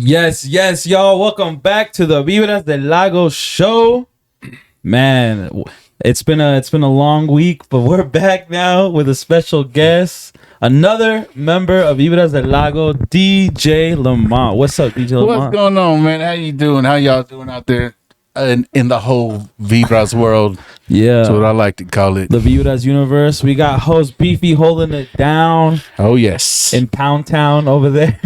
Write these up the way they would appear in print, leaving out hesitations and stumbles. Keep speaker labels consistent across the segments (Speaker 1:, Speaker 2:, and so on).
Speaker 1: Yes, y'all. Welcome back to the Vibras Del Lago show. Man, it's been a long week, but we're back now with a special guest, another member of Vibras Del Lago, DJ Leemont. What's up, DJ Leemont?
Speaker 2: What's going on, man? How you doing? How y'all doing out there in the whole Vibras world?
Speaker 1: Yeah,
Speaker 2: that's what I like to call it.
Speaker 1: The Vibras universe. We got host Beefy holding it down.
Speaker 2: Oh yes,
Speaker 1: in Pound Town over there,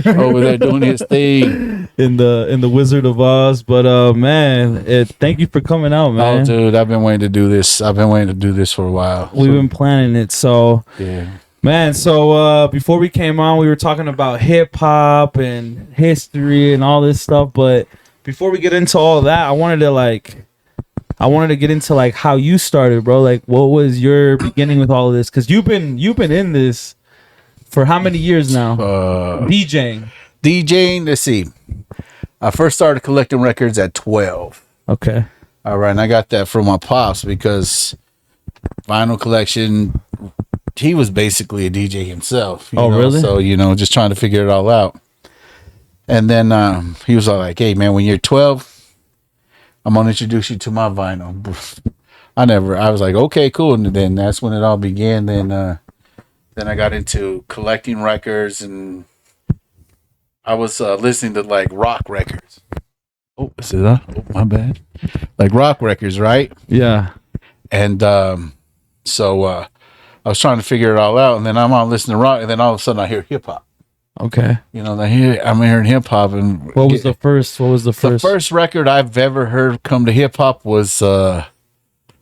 Speaker 2: doing his thing
Speaker 1: in the Wizard of Oz. But man, thank you for coming out, man.
Speaker 2: Oh, dude, I've been waiting to do this. For a while.
Speaker 1: We've been planning it, so
Speaker 2: yeah.
Speaker 1: Man, so before we came on, we were talking about hip hop and history and all this stuff. But before we get into all that, I wanted to get into like how you started, bro. Like, what was your beginning with all of this? Because you've been in this for how many years now? DJing. Let's see. I first started collecting records at 12. Okay.
Speaker 2: All right, and I got that from my pops because vinyl collection. He was basically a DJ himself.
Speaker 1: Really?
Speaker 2: So, just trying to figure it all out. And then he was like, hey, man, when you're 12, I'm going to introduce you to my vinyl. I was like, okay, cool. And then that's when it all began. Then I got into collecting records, and I was listening to like rock records. Oh, is it that? Oh, my bad. Like rock records, right?
Speaker 1: Yeah.
Speaker 2: And so I was trying to figure it all out, and then I'm on listening to rock, and then all of a sudden I hear hip hop.
Speaker 1: Okay.
Speaker 2: I'm hearing hip hop, and
Speaker 1: what was the first?
Speaker 2: The first record I've ever heard come to hip hop was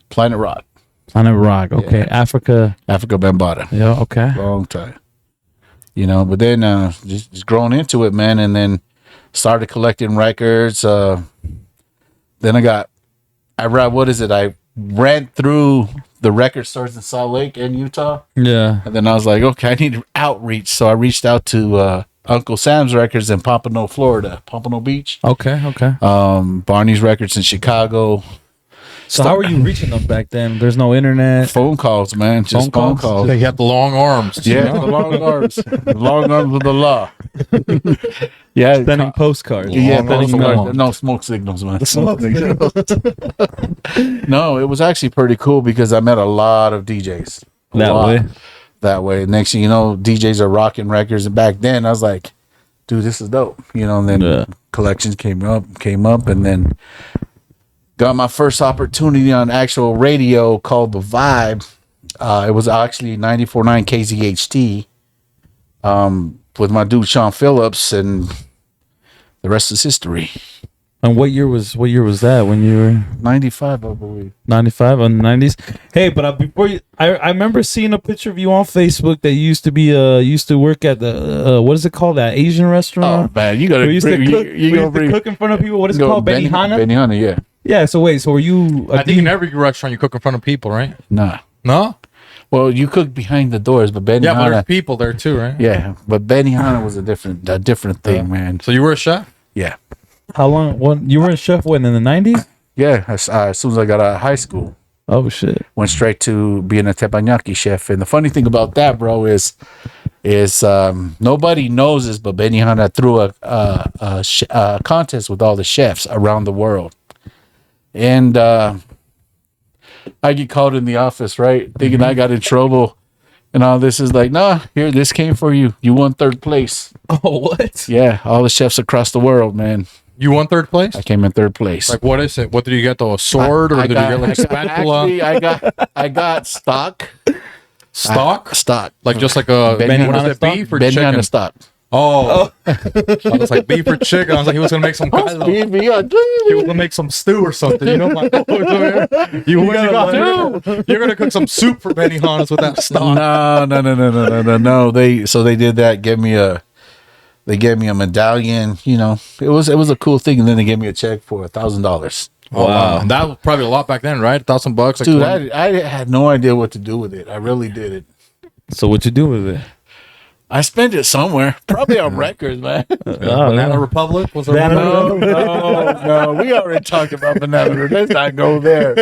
Speaker 2: Planet Rock.
Speaker 1: Planet Rock. Okay. Yeah. Africa
Speaker 2: Bambaataa.
Speaker 1: Yeah. Okay.
Speaker 2: Long time. But then just growing into it, man, and then started collecting records. Then I ran through the record stores in Salt Lake and Utah.
Speaker 1: Yeah.
Speaker 2: And then I was like, okay, I need outreach. So I reached out to Uncle Sam's Records in Pompano, Florida, Pompano Beach.
Speaker 1: Okay.
Speaker 2: Barney's Records in Chicago.
Speaker 1: So how were you reaching them back then? There's no internet.
Speaker 2: Phone calls, man. Just phone calls.
Speaker 3: They had the long arms.
Speaker 2: Yeah, the long arms. The long arms of the law. Yeah.
Speaker 1: Sending postcards.
Speaker 2: Yeah, no smoke signals, man.
Speaker 1: Smoke signals.
Speaker 2: No, it was actually pretty cool because I met a lot of DJs. That way. Next thing you know, DJs are rocking records. And back then, I was like, dude, this is dope. And then collections came up, and then got my first opportunity on actual radio called The Vibe. It was actually 94.9 KZHT with my dude Sean Phillips, and the rest is history.
Speaker 1: And what year was that when you were
Speaker 2: 95, I believe.
Speaker 1: 95 on the 90s. Hey, but before you, I remember seeing a picture of you on Facebook that you used to work at the what is it called, that Asian restaurant?
Speaker 2: Oh man, you gotta
Speaker 1: cook in front of people. What is it called? Benihana?
Speaker 2: Benihana, yeah.
Speaker 1: Yeah. So wait, so were you?
Speaker 3: I think in every restaurant you cook in front of people, right?
Speaker 2: Nah.
Speaker 3: No.
Speaker 2: Well, you cook behind the doors, but Benihana.
Speaker 3: Yeah, but there's people there too, right?
Speaker 2: Yeah, but Benihana was a different thing, man.
Speaker 3: So you were a chef?
Speaker 2: Yeah.
Speaker 1: How long? You were a chef when, in the 90s?
Speaker 2: Yeah, as soon as I got out of high school.
Speaker 1: Oh shit!
Speaker 2: Went straight to being a teppanyaki chef, and the funny thing about that, bro, is nobody knows this, but Benihana threw a contest with all the chefs around the world, and I get called in the office, right, thinking I got in trouble, and all this is like, nah, here, this came for you. You won third place.
Speaker 1: Oh, what?
Speaker 2: Yeah, all the chefs across the world, man.
Speaker 3: You won third place?
Speaker 2: I came in third place.
Speaker 3: Like, what is it? What did you get though? A sword, or did you get like a spatula?
Speaker 2: Actually, I got stock.
Speaker 3: Stock? Like just like a beef or chicken?
Speaker 2: Stock.
Speaker 3: Oh. I was like beef or chicken. I was like, he was gonna make some he was gonna make some stew or something. You know, like, you're gonna cook some soup for Benihanas with that stock.
Speaker 2: No. They did that. They gave me a medallion. It was a cool thing, and then they gave me a check for $1,000.
Speaker 3: Wow, that was probably a lot back then, right? $1,000,
Speaker 2: dude. I had no idea what to do with it. I really didn't.
Speaker 1: So what'd you do with it?
Speaker 2: I spent it somewhere, probably on records, man.
Speaker 3: Banana Republic was there?
Speaker 2: No. We already talked about Banana. Let's not go there.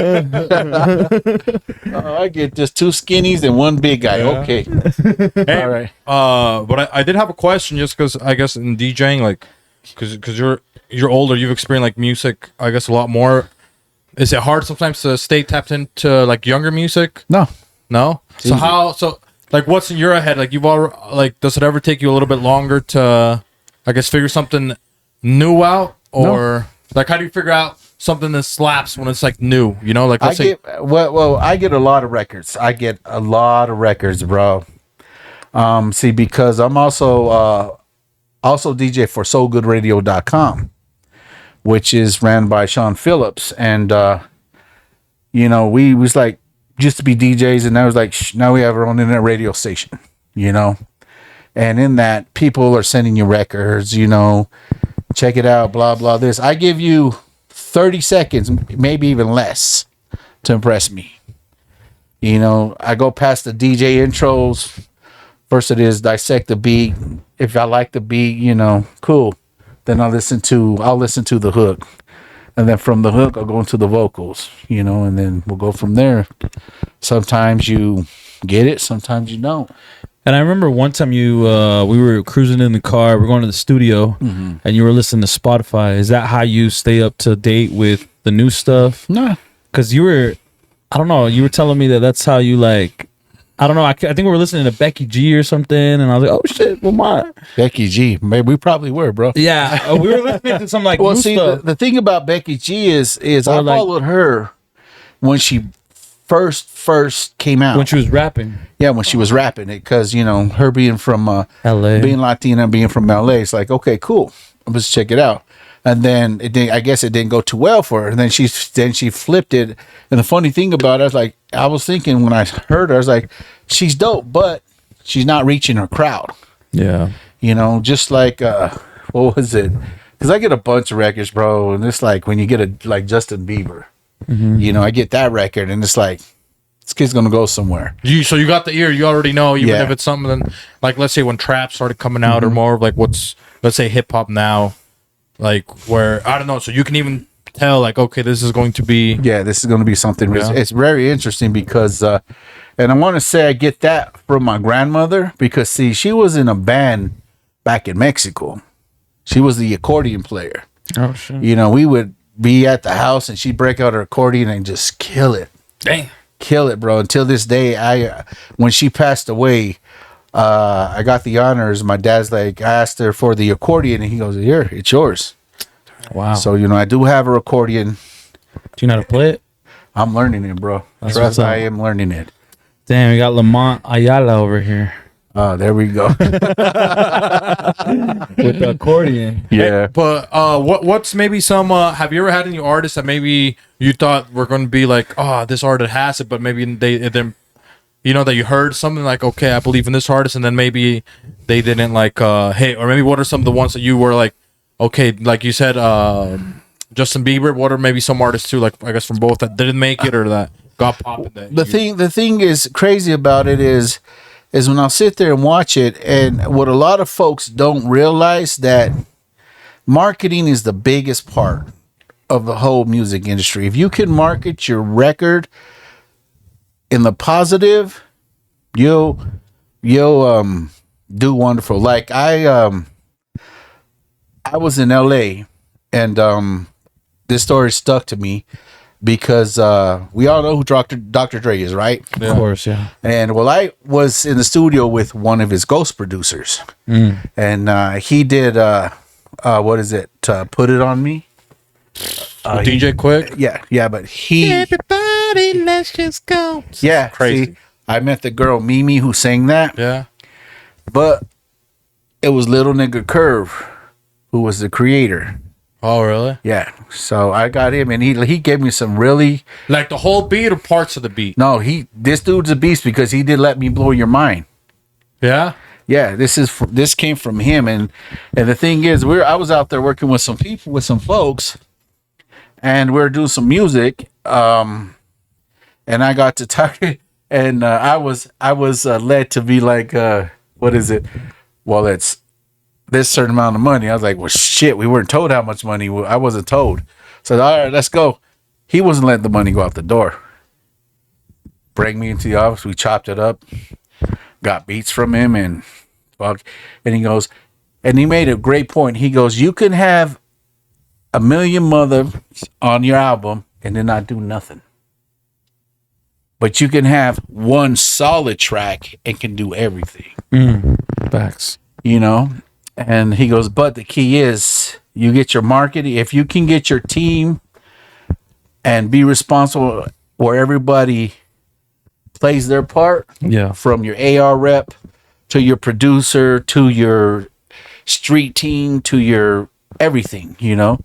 Speaker 2: I get just 2 skinnies and 1 big guy. Yeah. Okay.
Speaker 3: Hey, all right. But I did have a question, just because I guess in DJing, like, because you're older, you've experienced like music, I guess, a lot more. Is it hard sometimes to stay tapped into like younger music?
Speaker 2: No.
Speaker 3: So how? So like, what's in your head? Like, you've already like, does it ever take you a little bit longer to, I guess, figure something new out, or like, how do you figure out something that slaps when it's like new? You know, like, let's say,
Speaker 2: I get a lot of records. I get a lot of records, bro. See, because I'm also DJ for SoGoodRadio.com, which is ran by Sean Phillips, and you know, we was like used to be DJs, and now was like now we have our own internet radio station, you know, and in that people are sending you records, you know, check it out, blah blah. This I give you 30 seconds, maybe even less, to impress me. You know, I go past the DJ intros. First it is dissect the beat. If I like the beat, you know, cool. Then I'll listen to the hook. And then from the hook I'll go into the vocals, you know, and then we'll go from there. Sometimes you get it, sometimes you don't.
Speaker 1: And I remember one time we were cruising in the car, we're going to the studio, and you were listening to Spotify. Is that how you stay up to date with the new stuff?
Speaker 2: No.
Speaker 1: Because you were telling me that's how you like, I don't know. I think we were listening to Becky G or something, and I was like, "Oh shit, well, my
Speaker 2: Becky G, maybe we probably were, bro."
Speaker 1: Yeah, we were listening to some like new stuff.
Speaker 2: The thing about Becky G is I followed her when she first came out,
Speaker 1: when she was rapping.
Speaker 2: Yeah, when she was rapping it, because you know her being from
Speaker 1: LA,
Speaker 2: being Latina, being from LA, it's like okay, cool, let's check it out. And then I guess it didn't go too well for her. And then she flipped it. And the funny thing about it, I was thinking when I heard her, I was like, she's dope, but she's not reaching her crowd.
Speaker 1: Yeah.
Speaker 2: You know, just like, what was it? Because I get a bunch of records, bro. And it's like when you get like Justin Bieber, you know, I get that record and it's like, this kid's going to go somewhere.
Speaker 3: So you got the ear, you already know, even if it's something like, let's say when trap started coming out or more of like let's say hip hop now. Like where I don't know, so you can even tell like, okay, this is going to be
Speaker 2: this is going to be something. Yeah. It's very interesting because, and I want to say I get that from my grandmother because see, she was in a band back in Mexico. She was the accordion player.
Speaker 1: Oh shit!
Speaker 2: You know, we would be at the house and she'd break out her accordion and just kill it.
Speaker 3: Dang,
Speaker 2: kill it, bro. Until this day, when she passed away. I got the honors. My dad's like, I asked her for the accordion, and he goes, "Here, it's yours."
Speaker 1: Wow.
Speaker 2: So you know, I do have her accordion.
Speaker 1: Do you know how to play it?
Speaker 2: I'm learning it, bro.
Speaker 1: Trust,
Speaker 2: I am learning it.
Speaker 1: Damn, we got Leemont Ayala over here.
Speaker 2: Oh, there we go.
Speaker 1: With the accordion.
Speaker 2: Yeah.
Speaker 3: Hey, but what's maybe some? Have you ever had any artists that maybe you thought were going to be like, oh, this artist has it, but maybe they you know, that you heard something like, okay, I believe in this artist, and then maybe they didn't like hit, or maybe what are some of the ones that you were like, okay, like you said, Justin Bieber, what are maybe some artists too, like I guess from both that didn't make it or that got popped?
Speaker 2: The thing is crazy about it is when I'll sit there and watch it, and what a lot of folks don't realize that marketing is the biggest part of the whole music industry. If you can market your record in the positive, you'll do wonderful. Like I was in LA, and this story stuck to me because we all know who Dr. Dre is, right?
Speaker 1: Yeah. Of course, yeah.
Speaker 2: And well, I was in the studio with one of his ghost producers, and he did what is it? Put It On Me.
Speaker 3: DJ Quick.
Speaker 2: Yeah, but he.
Speaker 3: Everybody, let's just go.
Speaker 2: Yeah,
Speaker 3: crazy.
Speaker 2: See, I met the girl Mimi who sang that.
Speaker 3: Yeah,
Speaker 2: but it was Little Nigga Curve who was the creator.
Speaker 3: Oh, really?
Speaker 2: Yeah. So I got him, and he gave me some really
Speaker 3: like the whole beat or parts of the beat.
Speaker 2: No, this dude's a beast because he did Let Me Blow Your Mind.
Speaker 3: Yeah.
Speaker 2: Yeah, this came from him, and the thing is, I was out there working with some people, with some folks, and we were doing some music. And I got to talk, and I was led to be like, what is it? Well, it's this certain amount of money. I was like, well, shit, we weren't told how much money. I wasn't told. So all right, let's go. He wasn't letting the money go out the door. Bring me into the office. We chopped it up, got beats from him, and he goes, And he made a great point. He goes, you can have a million mothers on your album and then not do nothing. But you can have one solid track and can do everything.
Speaker 1: Facts.
Speaker 2: You know? And he goes, but the key is you get your marketing. If you can get your team and be responsible where everybody plays their part,
Speaker 1: Yeah.
Speaker 2: from your AR rep to your producer to your street team to your everything, you know.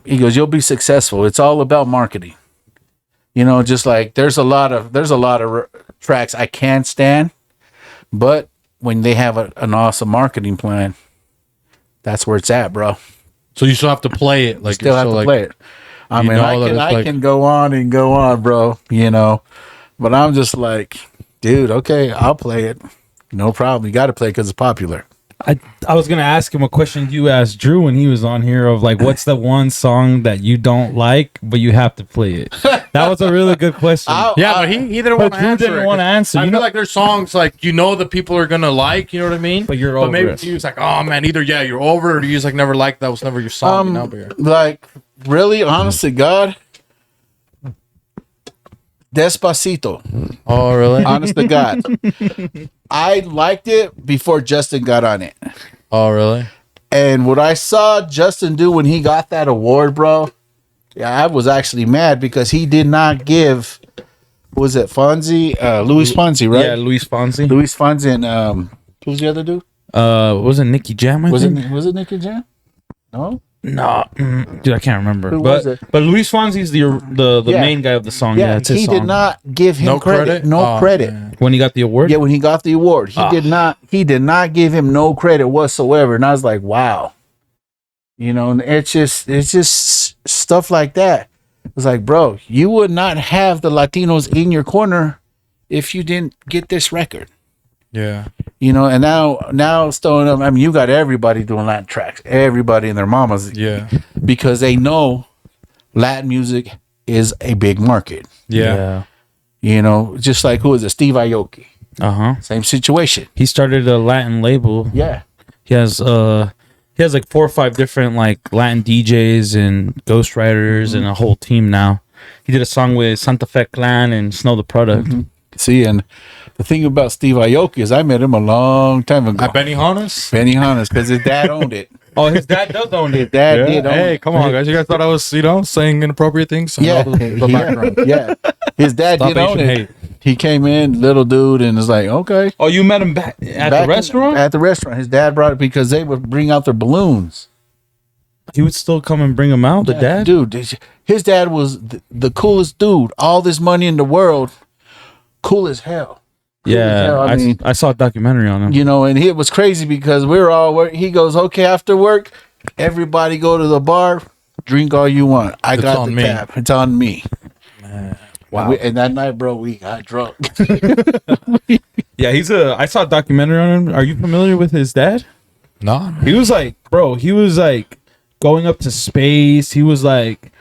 Speaker 2: He goes, you'll be successful. It's all about marketing. You know, just like there's a lot of tracks I can't stand, but when they have an awesome marketing plan, that's where it's at, bro.
Speaker 3: So you still have to play it. Like
Speaker 2: Still have to play it. I mean, I can go on and go on, bro. You know, but I'm just like, dude, okay, I'll play it. No problem. You got to play because it's popular.
Speaker 1: I was gonna ask him a question you asked Drew when he was on here of like, what's the one song that you don't like but you have to play it? That was a really good question.
Speaker 3: Yeah, but he didn't want to
Speaker 1: Drew
Speaker 3: answer.
Speaker 1: didn't want to answer.
Speaker 3: I
Speaker 1: You
Speaker 3: feel
Speaker 1: know,
Speaker 3: like there's songs like you know the people are gonna like. You know what I mean?
Speaker 1: But you're over
Speaker 3: maybe
Speaker 1: it.
Speaker 3: he was like, oh man, either you're over it or you just like never liked that was never your song. You know, but you're-
Speaker 2: Like, really, honest to God, Despacito.
Speaker 3: oh really?
Speaker 2: Honest to God, I liked it before Justin got on it.
Speaker 3: Oh really?
Speaker 2: And what I saw Justin do when he got that award, bro, yeah, I was actually mad because he did not give. Was it Fonzie? Louis Fonzie, right?
Speaker 1: Yeah, Luis Fonsi.
Speaker 2: Louis Fonzie and who's the other dude?
Speaker 1: Wasn't Nicky Jam?
Speaker 2: Was it Nicky Jam? No.
Speaker 1: No, dude, I can't remember.
Speaker 2: Who
Speaker 1: but
Speaker 2: was it?
Speaker 1: but Luis Fonsi's the
Speaker 2: Yeah.
Speaker 1: main guy of the song.
Speaker 2: Yeah,
Speaker 1: it's his
Speaker 2: he
Speaker 1: song.
Speaker 2: did not give him
Speaker 3: No credit?
Speaker 2: No
Speaker 3: Oh,
Speaker 2: credit.
Speaker 3: man.
Speaker 1: When he got the award.
Speaker 2: Yeah, when he got the award, he did not. He did not give him no credit whatsoever. And I was like, wow. You know, and it's just stuff like that. It's like, bro, you would not have the Latinos in your corner if you didn't get this record.
Speaker 3: Yeah.
Speaker 2: You know, and now Stone up. I mean, you got everybody doing Latin tracks, everybody and their mamas,
Speaker 3: Yeah.
Speaker 2: because they know Latin music is a big market.
Speaker 3: Yeah.
Speaker 2: You know, just like who is it? Steve Aoki. Same situation.
Speaker 1: He started a Latin label.
Speaker 2: Yeah.
Speaker 1: He has like 4 or 5 different like Latin DJs and ghostwriters and a whole team now. He did a song with Santa Fe Clan and Snow the Product.
Speaker 2: See, and the thing about Steve Aoki is I met him a long time ago.
Speaker 3: At Benny Hannes?
Speaker 2: Benny Hannes, because his dad owned it.
Speaker 1: Oh, his dad does own
Speaker 2: His
Speaker 1: it.
Speaker 2: dad did own
Speaker 3: Hey,
Speaker 2: it.
Speaker 3: come on, guys. You guys thought I was, saying inappropriate things? I
Speaker 2: Yeah,
Speaker 3: know the background.
Speaker 2: yeah. His dad
Speaker 3: Stop
Speaker 2: did own
Speaker 3: Asian
Speaker 2: it.
Speaker 3: hate.
Speaker 2: He came in, little dude, and was like, okay.
Speaker 1: Oh, you met him back at
Speaker 2: Back
Speaker 1: the restaurant?
Speaker 2: At the restaurant. His dad brought it because they would bring out their balloons.
Speaker 1: He would still come and bring him out, the dad?
Speaker 2: Dude, his dad was the coolest dude. All this money in the world. Cool as hell. Cool as
Speaker 1: Yeah,
Speaker 2: hell. I mean,
Speaker 1: I saw a documentary on him.
Speaker 2: you know, and it was crazy because we were all work. He goes, okay, after work, everybody go to the bar, drink all you want. I
Speaker 3: It's
Speaker 2: got
Speaker 3: on
Speaker 2: the
Speaker 3: me.
Speaker 2: tab. It's on me.
Speaker 1: Wow.
Speaker 2: And that night, bro, we got drunk.
Speaker 1: Yeah, I saw a documentary on him. Are you familiar with his dad?
Speaker 3: No.
Speaker 1: He was like, bro, he was like going up to space. He was like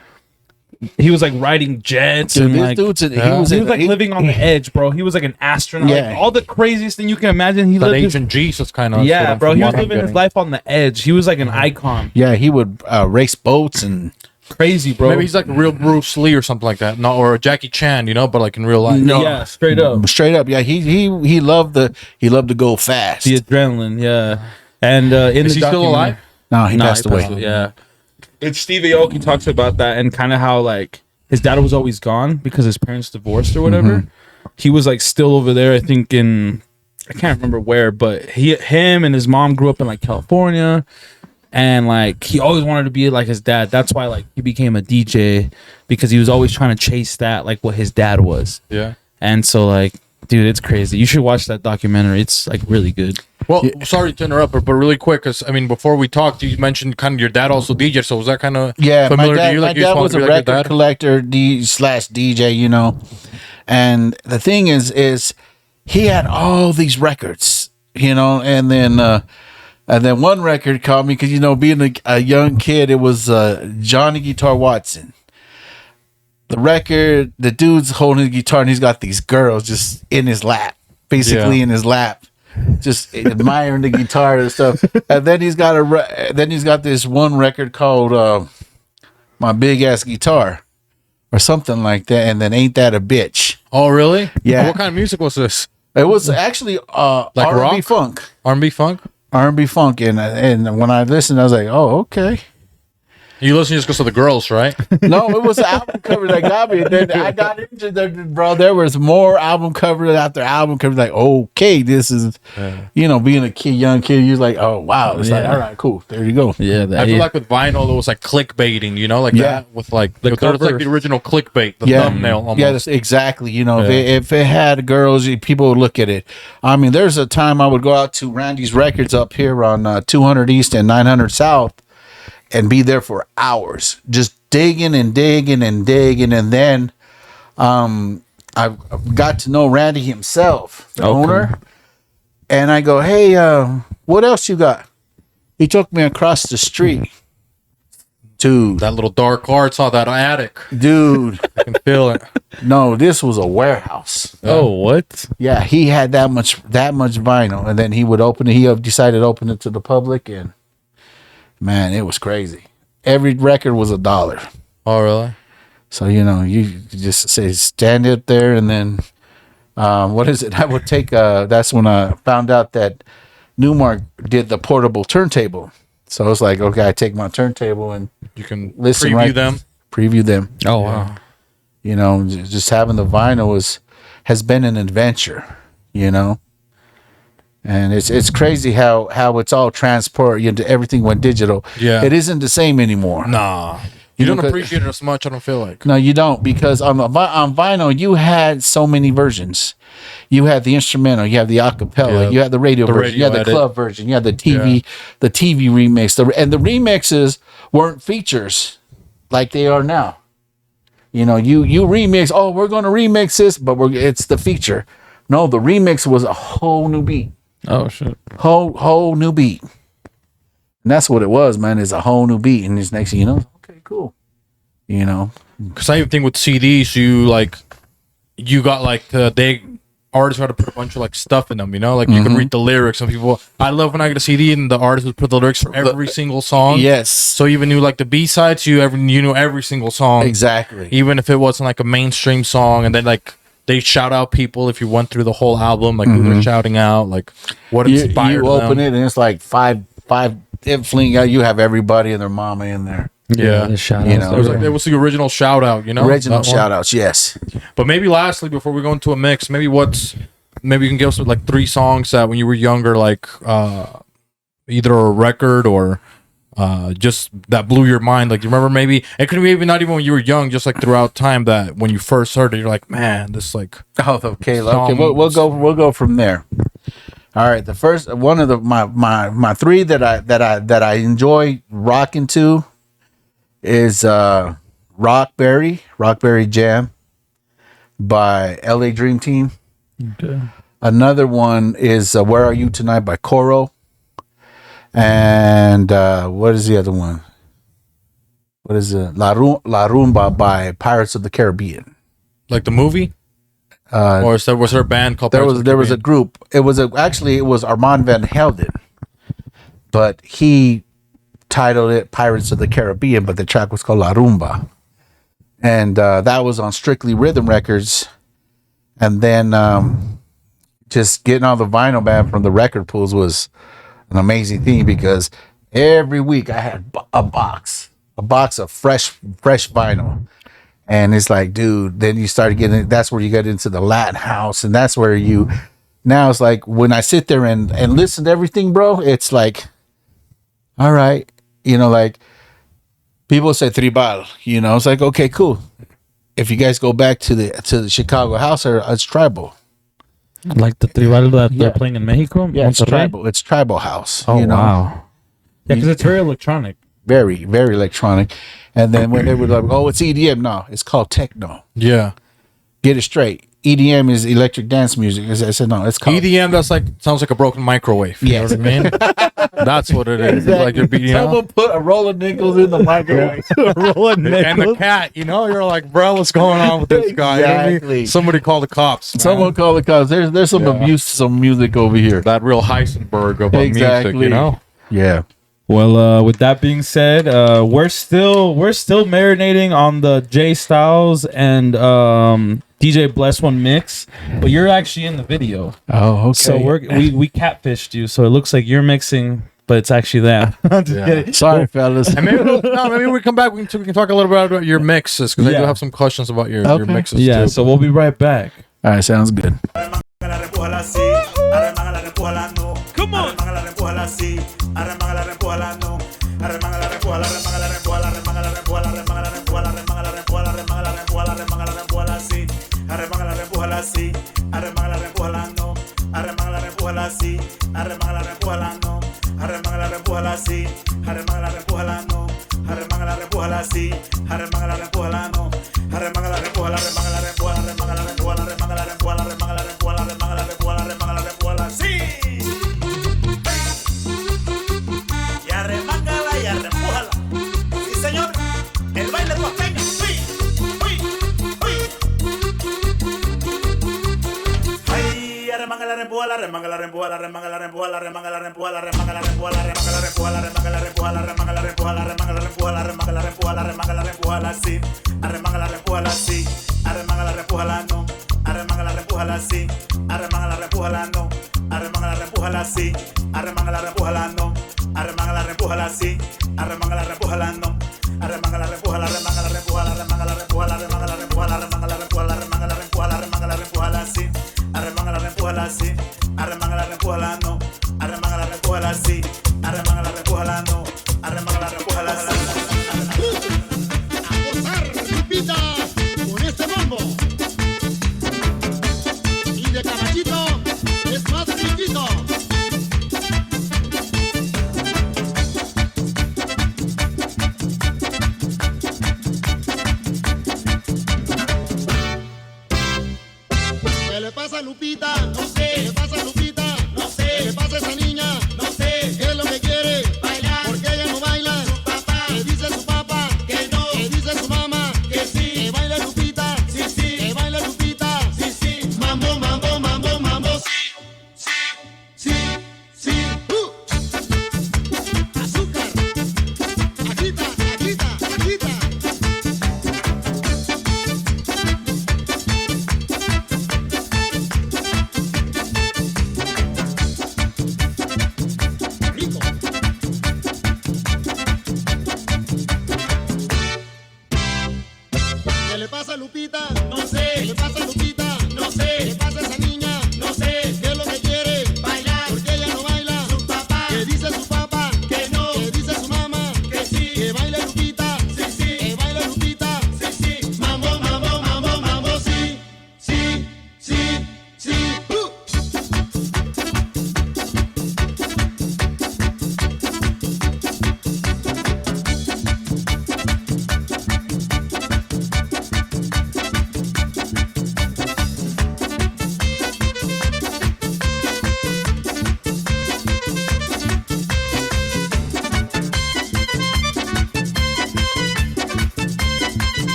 Speaker 1: riding jets
Speaker 2: Dude,
Speaker 1: and
Speaker 2: this
Speaker 1: like
Speaker 2: dude's
Speaker 1: he was like living on the edge, bro. He was like an astronaut.
Speaker 2: Yeah.
Speaker 1: Like, all the craziest thing you can imagine. He
Speaker 3: That
Speaker 1: lived his,
Speaker 3: Asian Jesus kind of.
Speaker 1: yeah, bro. He was living his life on the edge. He was like an icon.
Speaker 2: Yeah, he would race boats and
Speaker 1: Crazy, bro.
Speaker 3: Maybe he's like a real Bruce Lee or something like that. No, or a Jackie Chan, but like in real life.
Speaker 2: No.
Speaker 1: Yeah, straight up.
Speaker 2: straight up. Yeah, he loved to go fast.
Speaker 1: The adrenaline, yeah. And in
Speaker 3: Is
Speaker 1: the
Speaker 3: he still
Speaker 1: documentary-
Speaker 3: alive?
Speaker 2: No, he
Speaker 1: No,
Speaker 2: passed away.
Speaker 1: Yeah. It's Steve Aoki talks about that and kind of how like his dad was always gone because his parents divorced or whatever. He was like still over there, I think I can't remember where, but him and his mom grew up in like California, and like he always wanted to be like his dad. That's why like he became a DJ, because he was always trying to chase that, like what his dad was.
Speaker 3: Yeah.
Speaker 1: And so like, dude, it's crazy. You should watch that documentary. It's like really good.
Speaker 3: Well, sorry to interrupt, but really quick, because I mean, before we talked, you mentioned kind of your dad also DJ. So was that kind of familiar to you?
Speaker 2: My
Speaker 3: Like you
Speaker 2: dad
Speaker 3: just wanted
Speaker 2: was
Speaker 3: to
Speaker 2: a
Speaker 3: be like your
Speaker 2: record
Speaker 3: dad?
Speaker 2: collector slash DJ, you know. And the thing is he had all these records, you know, and then one record called me because, you know, being a young kid, it was Johnny Guitar Watson. The dude's holding the guitar and he's got these girls just in his lap, basically in his lap. just admiring the guitar and stuff. And then he's got this one record called My Big Ass Guitar or something like that. And then Ain't That a Bitch?
Speaker 3: Oh, really?
Speaker 2: Yeah.
Speaker 3: What kind of music was this?
Speaker 2: It was actually
Speaker 3: Like
Speaker 2: R&B
Speaker 3: rock?
Speaker 2: funk.
Speaker 3: R&B funk?
Speaker 2: R&B funk. And when I listened, I was like, oh, okay.
Speaker 3: You listen just because of the girls, right?
Speaker 2: No, it was the album cover that got me. And then I got into bro. There was more album cover after album cover. Like, okay, this is, being a young kid, you're like, oh wow, it's like, all right, cool, there you go.
Speaker 1: Yeah,
Speaker 3: I feel like with vinyl, it was like clickbaiting, like that with like
Speaker 1: The
Speaker 3: there was like
Speaker 1: cover.
Speaker 3: the original clickbait, the thumbnail almost.
Speaker 2: Yeah, that's exactly. If it had girls, people would look at it. I mean, there's a time I would go out to Randy's Records up here on 200 East and 900 South. And be there for hours, just digging and digging and digging. And then I got to know Randy himself, the owner. And I go, hey, what else you got? He took me across the street. Dude.
Speaker 3: That little dark art saw that attic.
Speaker 2: Dude.
Speaker 3: I can feel it.
Speaker 2: No, this was a warehouse.
Speaker 1: Oh, what?
Speaker 2: Yeah, he had that much vinyl. And then he would open it. He decided to open it to the public. And man, it was crazy. Every record was $1.
Speaker 3: Oh, really?
Speaker 2: So, you just say stand up there and then, what is it? I would take, that's when I found out that Newmark did the portable turntable. So it's like, okay, I take my turntable and
Speaker 3: you can
Speaker 2: listen preview them.
Speaker 1: Oh, wow.
Speaker 2: Just having the vinyl has been an adventure, And it's crazy how it's all transported. Everything went digital.
Speaker 3: Yeah,
Speaker 2: it isn't the same anymore.
Speaker 3: Nah, you don't appreciate it as much. I don't feel like.
Speaker 2: No, you don't, because on vinyl you had so many versions. You had the instrumental, you had the acapella, you had the radio version, you had the club version, you had the TV, the TV remix, and the remixes weren't features like they are now. You remix. Oh, we're going to remix this, but it's the feature. No, the remix was a whole new beat.
Speaker 1: Oh shit!
Speaker 2: Whole new beat, and that's what it was, man. It's a whole new beat, and this next thing you know, okay, cool.
Speaker 3: Because I even think with CDs, you got like they artists had to put a bunch of like stuff in them, like you can read the lyrics. Some people, I love when I get a CD and the artist would put the lyrics for every single song.
Speaker 2: Yes.
Speaker 3: So you even knew like the B sides, you knew every single song
Speaker 2: Exactly.
Speaker 3: even if it wasn't like a mainstream song, and then like. They shout out people if you went through the whole album, like who they're shouting out, like what inspired them.
Speaker 2: You open it and it's like five. Fling out. You have everybody and their mama in there.
Speaker 3: Yeah,
Speaker 1: the shout outs.
Speaker 3: It was the original shout out,
Speaker 2: Original shout outs, yes.
Speaker 3: But maybe lastly, before we go into a mix, maybe you can give us like 3 songs that when you were younger, like either a record or just that blew your mind. Like you remember, maybe it could be even not even when you were young, just like throughout time, that when you first heard it, you're like, man, this like.
Speaker 2: Oh, okay. We'll go from there. All right, the first one of my 3 that I enjoy rocking to is Rockberry Jam by LA Dream Team.
Speaker 1: Okay.
Speaker 2: Another one is Where Are You Tonight by Coro. And what is the other one? What is it? La Rumba by Pirates of the Caribbean.
Speaker 3: Like the movie? Or was there a band called
Speaker 2: There was a group. It was Armand Van Helden. But he titled it Pirates of the Caribbean, but the track was called La Rumba. And that was on Strictly Rhythm Records. And then just getting all the vinyl band from the record pools was an amazing thing, because every week I had a box of fresh vinyl. And it's like, dude, then you started getting, that's where you get into the Latin house. And that's where now it's like, when I sit there and listen to everything, bro, it's like, all right, like people say tribal, it's like, okay, cool. If you guys go back to the Chicago house, it's tribal.
Speaker 1: Like the tribal that they're playing in Mexico?
Speaker 2: Yeah, it's tribal. It's tribal house.
Speaker 1: Oh, wow. Yeah, because it's very electronic.
Speaker 2: Very, very electronic. And then when they were like, oh, it's EDM. No, it's called techno.
Speaker 3: Yeah.
Speaker 2: Get it straight. EDM is electric dance music. I said, no, it's called
Speaker 3: EDM. That's like sounds like a broken microwave. You know what I mean? That's what it is. It's like you're beating.
Speaker 2: Someone put a roll of nickels in the microwave.
Speaker 1: Rolling
Speaker 3: And the cat, you're like, bro, what's going on with this guy? You know what I mean?
Speaker 2: Exactly.
Speaker 3: Somebody call the cops. Man.
Speaker 2: Someone call the cops. There's some abuse to some music over here.
Speaker 3: That real Heisenberg of
Speaker 2: Exactly.
Speaker 3: music,
Speaker 2: Yeah.
Speaker 1: Well, with that being said, we're still marinating on the Jay Styles and DJ Bless One mix, but you're actually in the video.
Speaker 2: Oh, okay.
Speaker 1: So we catfished you, so it looks like you're mixing, but it's actually that. I'm just kidding.
Speaker 2: Sorry, fellas.
Speaker 3: And maybe we come back. We can talk a little bit about your mixes because I do have some questions about your mixes.
Speaker 1: Yeah,
Speaker 3: too.
Speaker 1: so we'll be right back.
Speaker 2: All right, sounds good.
Speaker 1: Come on.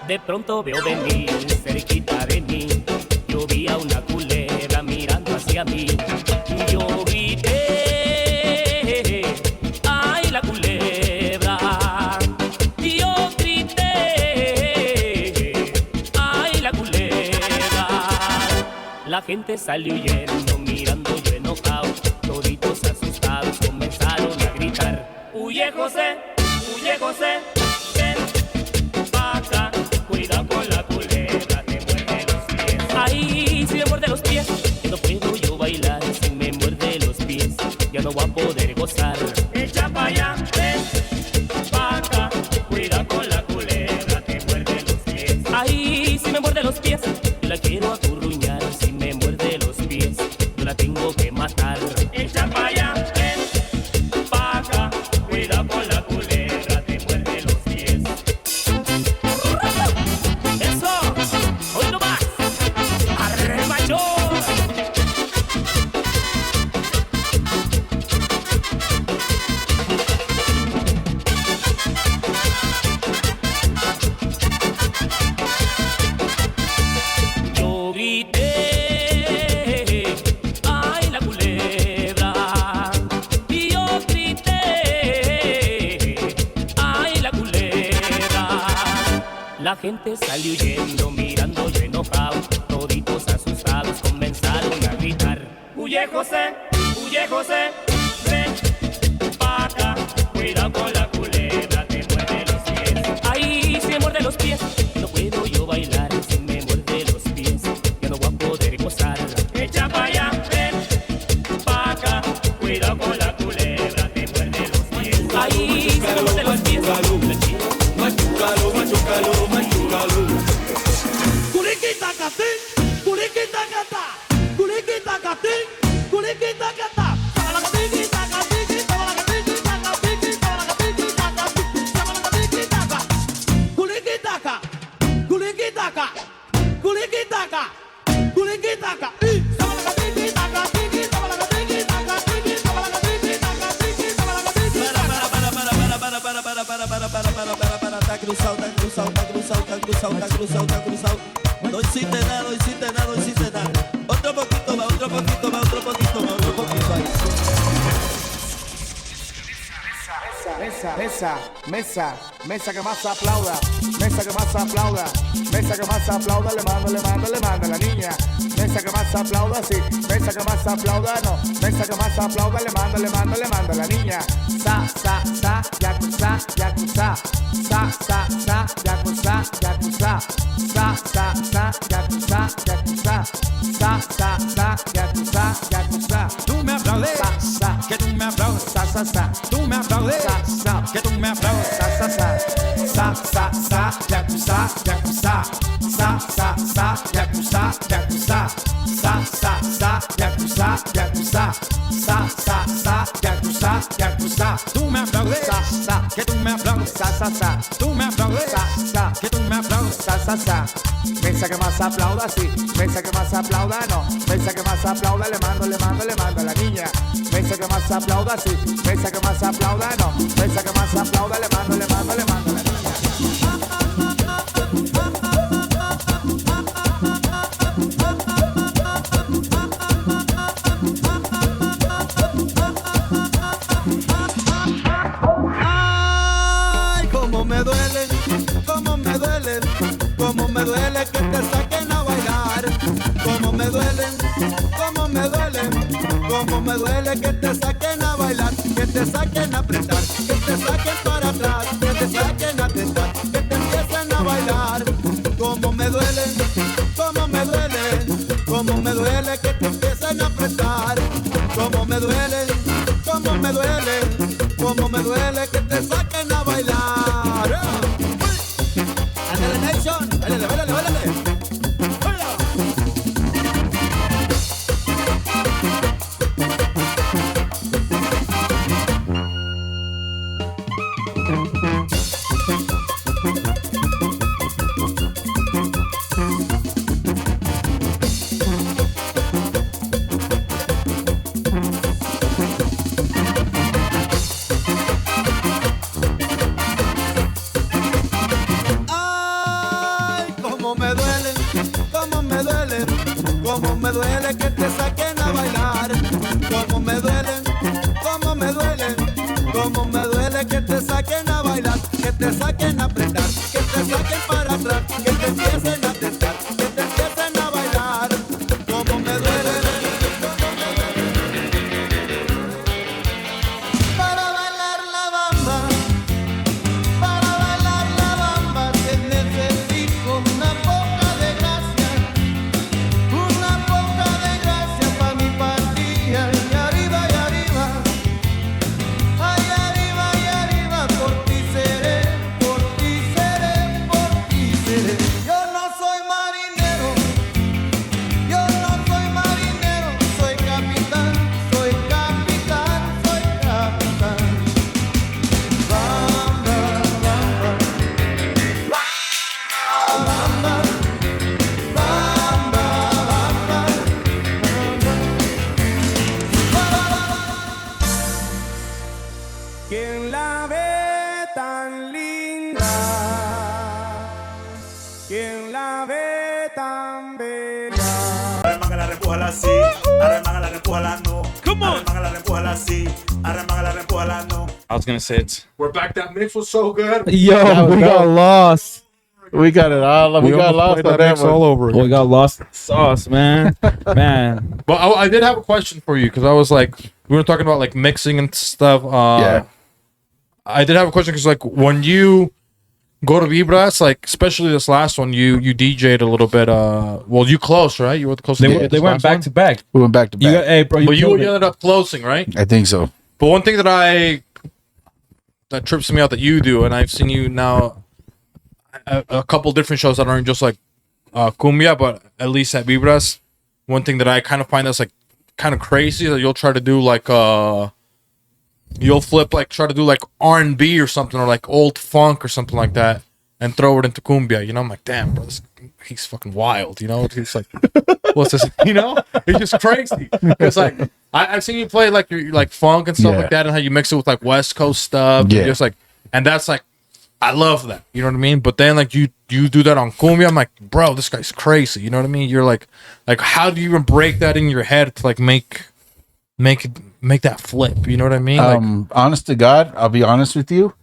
Speaker 4: De pronto veo venir cerquita de mí. Yo vi a una culebra mirando hacia mí. Yo grité, ay la culebra. Yo grité, ay la culebra. La gente salió huyendo, mirando yo enojado. Toditos asustados. huye José, ven pa' acá, cuidado con la culebra, te muerde los pies. Ay, si me muerde los pies, no puedo yo bailar, si me muerde los pies, ya no voy a poder gozar. Echa pa' allá, ven pa' acá, cuidado con la culebra, te muerde los pies. Ay, si me muerde los pies, la quiero acurruñar, si me muerde los pies, yo la tengo que matar. Echa pa' allá, ven pa' acá, cuidado con la culebra, te muerde los pies. Eso, hoy no más, arrebacho. Yo grité, ay la culebra, y yo grité, ay la culebra. La gente salió huyendo, mirando yo enojado, toditos asustados comenzaron a gritar. Huye José, ven pa' acá, cuidado con la culebra, te muerde los pies. Ay, si me muerde los pies, no puedo yo bailar, si me muerde los pies, ya no voy a poder gozar. Echa pa' allá, ven pa' acá, cuidado con la culebra, te muerde los pies. Ay, si me muerde los pies,
Speaker 5: Machucalo, machucalo, machucalo. Curiquita catín, curiquita catá, curiquita catín, curiquita catá. Tá cruzado. No hiciste nada. Otro poquito más.
Speaker 6: Mesa que más aplauda, mesa que más aplauda, mesa que más aplauda, le manda la niña. Mesa que más aplauda, sí, mesa que más aplauda, no, mesa que más aplauda, le manda la niña. Sa, yakuza, yakuza, sa, yakuza, yakuza, sa, yakuza, yakuza, sa, yakuza, yakuza.
Speaker 5: Tú me aplaudes, que tú me aplaudes, tú me aplaudes, que tú me aplaudes,
Speaker 6: Sa, yakuza, yakuza, sa, yakuza, yakuza, sa, yakuza, yakuza, sa, yakuza, yakuza.
Speaker 5: tú me aplaudes, que tú me aplaudes, tú me aplaudes, que tú me aplaudes.
Speaker 6: Mesa que más aplauda, sí, mesa que más aplauda, no, mesa que más aplauda, le mando la niña. Mesa que más aplauda, sí, mesa que más aplauda, no, mesa que más aplauda, le mando la niña.
Speaker 5: Ay, cómo me duele que te saquen a bailar. Cómo me duele que te saquen a bailar, que te saquen a apretar, que te saquen para atrás, que te saquen a tentar, que te empiecen a bailar. Cómo me duele que te empiecen a apretar. Cómo me duele que te saquen a bailar. Ándale, Nation, bailale. Cómo me duele que te saquen a bailar. Cómo me duele que te saquen a bailar, que te saquen a apretar, que te saquen para atrás, que te empiecen a tentar, que te empiecen a bailar. Cómo me duele. Para bailar la bamba ¿Quién la ve tan bella?
Speaker 7: Arremángala, repújala así. Arremángala, repújala no.
Speaker 1: Come on.
Speaker 7: Arremángala, repújala así. Arremángala, repújala no.
Speaker 1: I was gonna say it.
Speaker 3: We're back. That mix was so good.
Speaker 1: Yo, we got lost.
Speaker 2: We got it all. We got lost on
Speaker 3: that
Speaker 2: that
Speaker 3: mix
Speaker 2: one.
Speaker 3: all over.
Speaker 1: We got lost in the sauce, man. Man.
Speaker 3: But I did have a question for you because I was like, we were talking about like mixing and stuff.
Speaker 2: Yeah.
Speaker 3: I did have a question because like when you go to Vibras, like especially this last one, you DJ'd a little bit. Well, you closed, right? You were the closest.
Speaker 1: They went back to back.
Speaker 2: We went back to back.
Speaker 1: You got, hey, bro,
Speaker 3: But you
Speaker 1: killed it.
Speaker 3: ended up closing, right?
Speaker 2: I think so.
Speaker 3: But one thing that trips me out that you do, and I've seen you now a couple different shows that aren't just like Cumbia, but at least at Vibras, one thing that I kind of find that's like kind of crazy that you'll try to do like you'll flip like try to do like R&B or something or like old funk or something like that and throw it into Cumbia. You know, I'm like, damn, bro, he's fucking wild. You know, he's like, what's this? You know, it's just crazy. It's like I've seen you play like your like funk and stuff
Speaker 2: Yeah.
Speaker 3: like that, and how you mix it with like West Coast stuff.
Speaker 2: Yeah.
Speaker 3: And just like, and that's like, I love that. You know what I mean? But then like you do that on Cumbia, I'm like, bro, this guy's crazy. You know what I mean? You're like how do you even break that in your head to like make that flip? You know what I mean? Like,
Speaker 2: Honest to God, I'll be honest with you.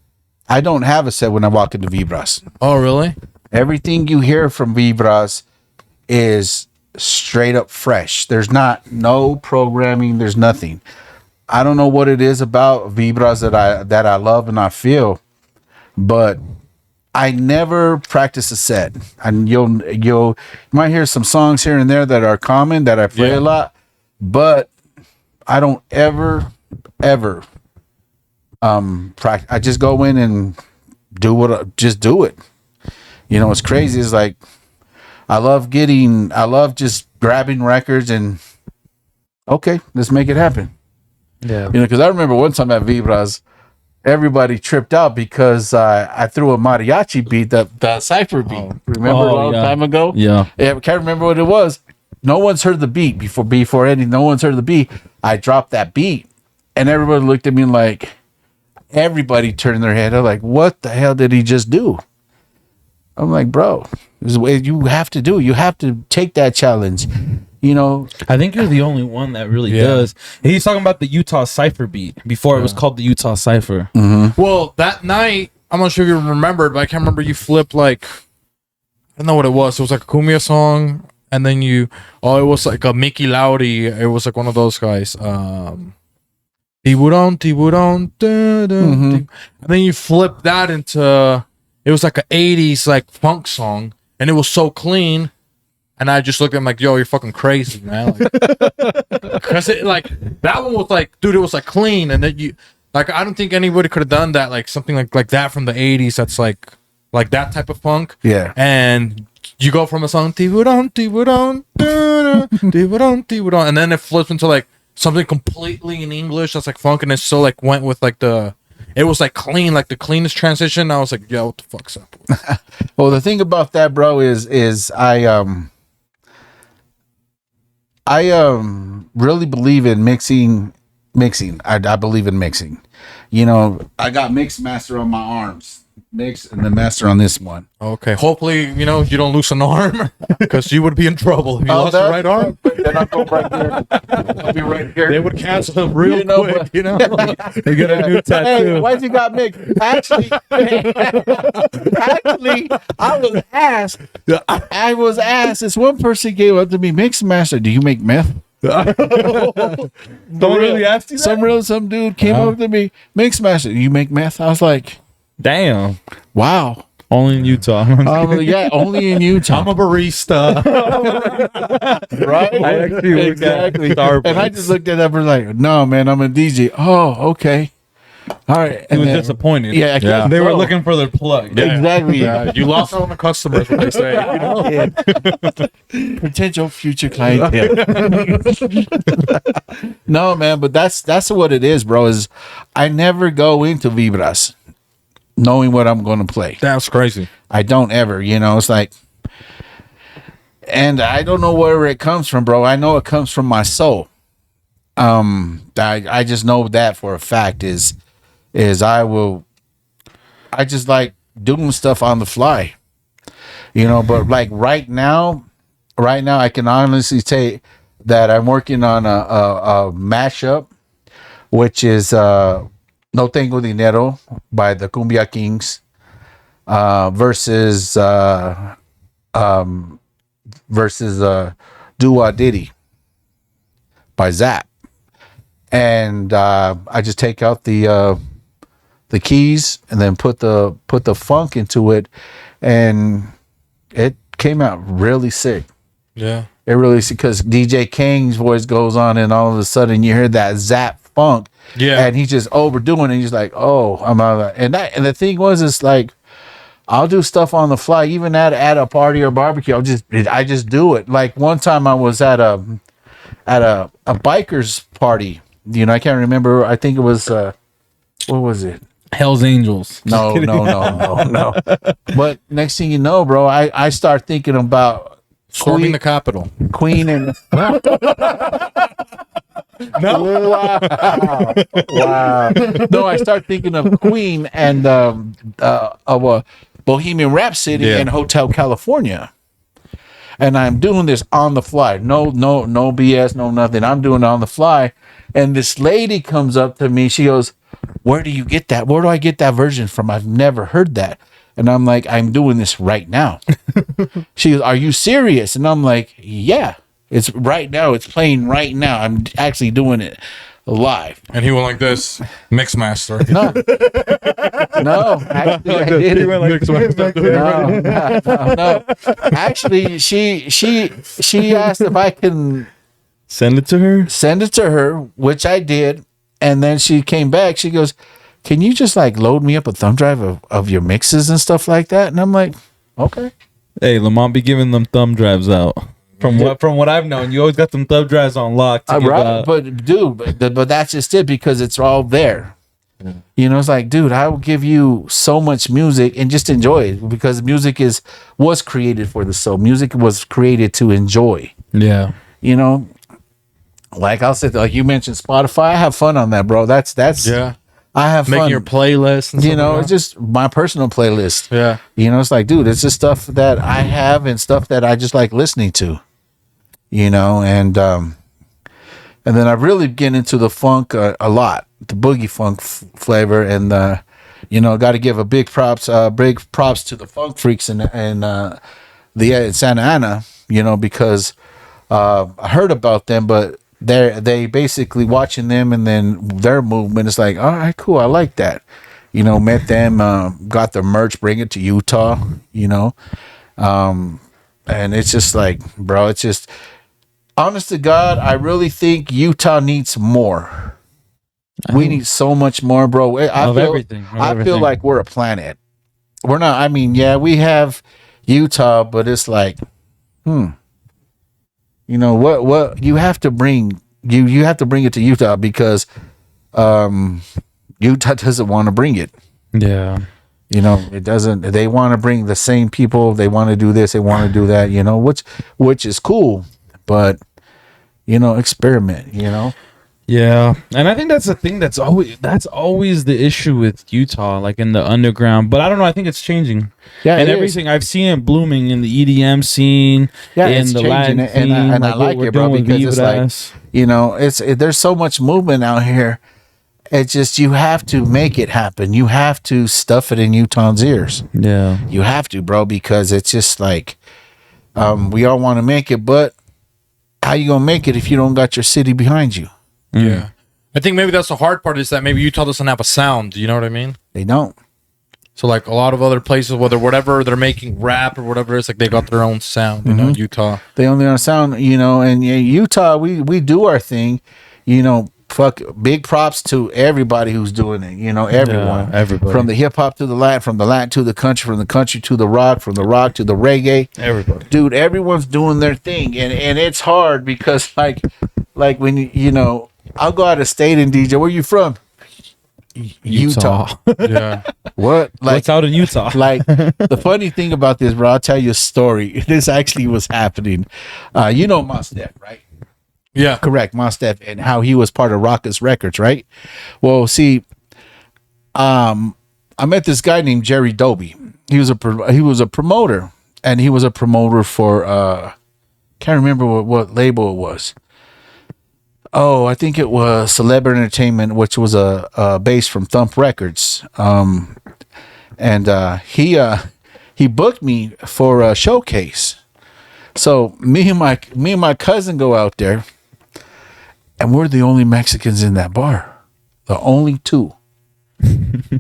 Speaker 2: I don't have a set when I walk into Vibras.
Speaker 3: oh really?
Speaker 2: Everything you hear from Vibras is straight up fresh. There's no programming. There's nothing. I don't know what it is about Vibras that I love and I feel, but I never practice a set. And you might hear some songs here and there that are common that I play a lot, but I don't ever practice. I just go in and just do it. You know what's crazy is like I love just grabbing records and okay, let's make it happen.
Speaker 1: Yeah.
Speaker 2: You know, because I remember one time at Vibras, everybody tripped out because I threw a mariachi beat, the cipher beat. Remember a long time ago?
Speaker 1: Yeah.
Speaker 2: I can't remember what it was. No one's heard the beat before ending. No one's heard the beat. I dropped that beat, and everybody looked at me like, everybody turned their head. They're like, "What the hell did he just do?" I'm like, "Bro, this is what you have to do. You have to take that challenge." You know,
Speaker 1: I think you're the only one that really
Speaker 3: Yeah.
Speaker 1: does. He's talking about the Utah Cypher beat before it was called the Utah Cypher.
Speaker 3: Well, that night, I'm not sure if you remembered, but I can't remember. You flipped like, I don't know what it was. It was like a Cumbia song, and then it was like a Mickey Loudy. It was like one of those guys. Tiburon, tiburon, dun, dun, and then you flipped that into, it was like an 80s like funk song, and it was so clean. And I just looked at him like, yo, you're fucking crazy, man. Because like that one was like, dude, it was like clean. And then I don't think anybody could have done that, like something like that from the 80s. That's like that type of funk.
Speaker 2: Yeah.
Speaker 3: And you go from a song, tiburon, tiburon, tiburon, tiburon, tiburon, and then it flips into like something completely in English that's like funk. And it still like went with like it was like clean, like the cleanest transition. I was like, yo, what the fuck's up?
Speaker 2: Well, the thing about that, bro, is I really believe in mixing. I believe in mixing. You know, I got mix master on my arms, mix and the master on this one.
Speaker 3: Okay, hopefully, you don't lose an arm because you would be in trouble if you lost your right arm.
Speaker 2: Then I'll go right there. I'll be right here.
Speaker 3: They would cancel him real quick,
Speaker 1: They get a new
Speaker 2: Hey,
Speaker 1: tattoo.
Speaker 2: why'd you got mixed? Actually, I was asked. This one person came up to me, mix master. Do you make meth?
Speaker 1: Don't really ask you that?
Speaker 2: Some dude came up to me, mix master. You make meth? I was like,
Speaker 1: Damn.
Speaker 2: wow.
Speaker 1: Only in Utah.
Speaker 2: Yeah, only in Utah.
Speaker 3: I'm a barista.
Speaker 2: Right?
Speaker 1: I actually work at
Speaker 2: exactly.
Speaker 1: Starbucks.
Speaker 2: And I just looked at him and like, no, man, I'm a DJ. Oh, okay. All right.
Speaker 1: He
Speaker 2: And
Speaker 1: was
Speaker 2: then-
Speaker 1: disappointed.
Speaker 2: Yeah, I guess
Speaker 1: They were
Speaker 2: so.
Speaker 1: looking for their plug.
Speaker 2: Exactly.
Speaker 3: Yeah, you lost all the customers, what they say.
Speaker 2: Potential future clientele. No, man, but that's what it is, bro. Is I never go into Vibras knowing what I'm going to play.
Speaker 3: That's crazy.
Speaker 2: I don't ever, it's like, and I don't know where it comes from, bro. I know it comes from my soul. I just know that for a fact is I just like doing stuff on the fly. you know. But like right now, I can honestly say that I'm working on a mashup, which is No Tengo Dinero by the Cumbia Kings versus Dua Diddy by Zap. And I just take out the keys and then put the funk into it, and it came out really sick.
Speaker 3: Yeah.
Speaker 2: It really, because DJ King's voice goes on, and all of a sudden you hear that Zap funk.
Speaker 3: Yeah.
Speaker 2: And he's just overdoing it. He's like, oh, I'm out. And the thing was, it's like, I'll do stuff on the fly, even at a party or barbecue. I just do it. Like one time I was at a biker's party. You know, I can't remember. I think it was what was it?
Speaker 1: Hell's Angels.
Speaker 2: No. But next thing you know, bro, I start thinking about
Speaker 3: Storming the Capitol.
Speaker 2: Queen and wow. No, I start thinking of Queen and Bohemian Rhapsody and Hotel California. And I'm doing this on the fly. No BS, no nothing. I'm doing it on the fly. And this lady comes up to me. She goes, "Where do you get that? Where do I get that version from? I've never heard that." And I'm like, "I'm doing this right now." She goes, "Are you serious?" And I'm like, "Yeah, it's right now. It's playing right now. I'm actually doing it live."
Speaker 3: And he went like this, Mix Master.
Speaker 2: No, actually, I didn't. No. Actually, she asked if I can
Speaker 1: Send it to her.
Speaker 2: Which I did. And then she came back. She goes, "Can you just like load me up a thumb drive of your mixes and stuff like that?" And I'm like, "Okay."
Speaker 1: Hey, Leemont be giving them thumb drives out. From what I've known, you always got them thumb drives on lock.
Speaker 2: Right, but dude, but that's just it, because it's all there. You know, it's like, dude, I will give you so much music and just enjoy it, because music was created for the soul. Music was created to enjoy.
Speaker 1: Yeah.
Speaker 2: You know, like I'll say, like you mentioned Spotify, I have fun on that, bro. That's
Speaker 3: Yeah.
Speaker 2: I have
Speaker 3: Making
Speaker 2: fun.
Speaker 3: your playlist and
Speaker 2: You
Speaker 3: stuff
Speaker 2: know,
Speaker 3: like
Speaker 2: it's just my personal playlist.
Speaker 3: Yeah.
Speaker 2: You know, it's like, dude, it's just stuff that I have and stuff that I just like listening to. You know, and then I really get into the funk a lot, the boogie funk flavor, and you know, got to give a big props to the funk freaks in Santa Ana. You know, because I heard about them, but they basically watching them, and then their movement is like, all right, cool, I like that. You know, met them, got their merch, bring it to Utah. You know, and it's just like, bro, it's just, honest to God, I really think Utah needs more. We need so much more, bro. I feel like we're a planet. We're not. I mean, yeah, we have Utah, but it's like, you know what you have to bring. You have to bring it to Utah, because Utah doesn't want to bring it.
Speaker 1: Yeah.
Speaker 2: You know, it doesn't. They want to bring the same people. They want to do this. They want to do that. You know, which is cool, but you know, experiment. You know.
Speaker 1: Yeah, and I think that's the thing that's always the issue with Utah, like in the underground. But I don't know. I think it's changing.
Speaker 2: Yeah,
Speaker 1: and everything I've seen it blooming in the EDM scene,
Speaker 2: yeah,
Speaker 1: in
Speaker 2: it's
Speaker 1: the
Speaker 2: changing,
Speaker 1: Latin scene,
Speaker 2: and I like it, bro, because it's like, you know, there's so much movement out here. It's just, you have to make it happen. You have to stuff it in Utah's ears.
Speaker 1: Yeah,
Speaker 2: you have to, bro, because it's just like, we all want to make it, but how you gonna make it if you don't got your city behind you?
Speaker 3: Yeah. I think maybe that's the hard part, is that maybe Utah doesn't have a sound. You know what I mean?
Speaker 2: They don't.
Speaker 3: So like a lot of other places, whatever they're making rap or whatever, it's like they got their own sound. You know, Utah.
Speaker 2: They only on sound, you know, and Utah, we do our thing, you know. Fuck, big props to everybody who's doing it. You know, everyone,
Speaker 1: everybody,
Speaker 2: from the hip hop to the Latin, from the Latin to the country, from the country to the rock, from the rock to the reggae.
Speaker 1: Everybody,
Speaker 2: dude, everyone's doing their thing, and it's hard because like when you know, I'll go out of state and DJ. Where you from? Utah.
Speaker 3: Yeah.
Speaker 2: What? Like,
Speaker 1: what's out in Utah?
Speaker 2: Like, the funny thing about this, bro, I'll tell you a story. This actually was happening. You know Mos Def, right?
Speaker 3: Yeah.
Speaker 2: Correct, Mos Def, and how he was part of Raucous Records, right? Well, see, I met this guy named Jerry Doby. He was a promoter, and he was a promoter for can't remember what label it was. Oh, I think it was Celebrity Entertainment, which was a base from Thump Records. And he booked me for a showcase. So me and my cousin go out there, and we're the only Mexicans in that bar. The only two.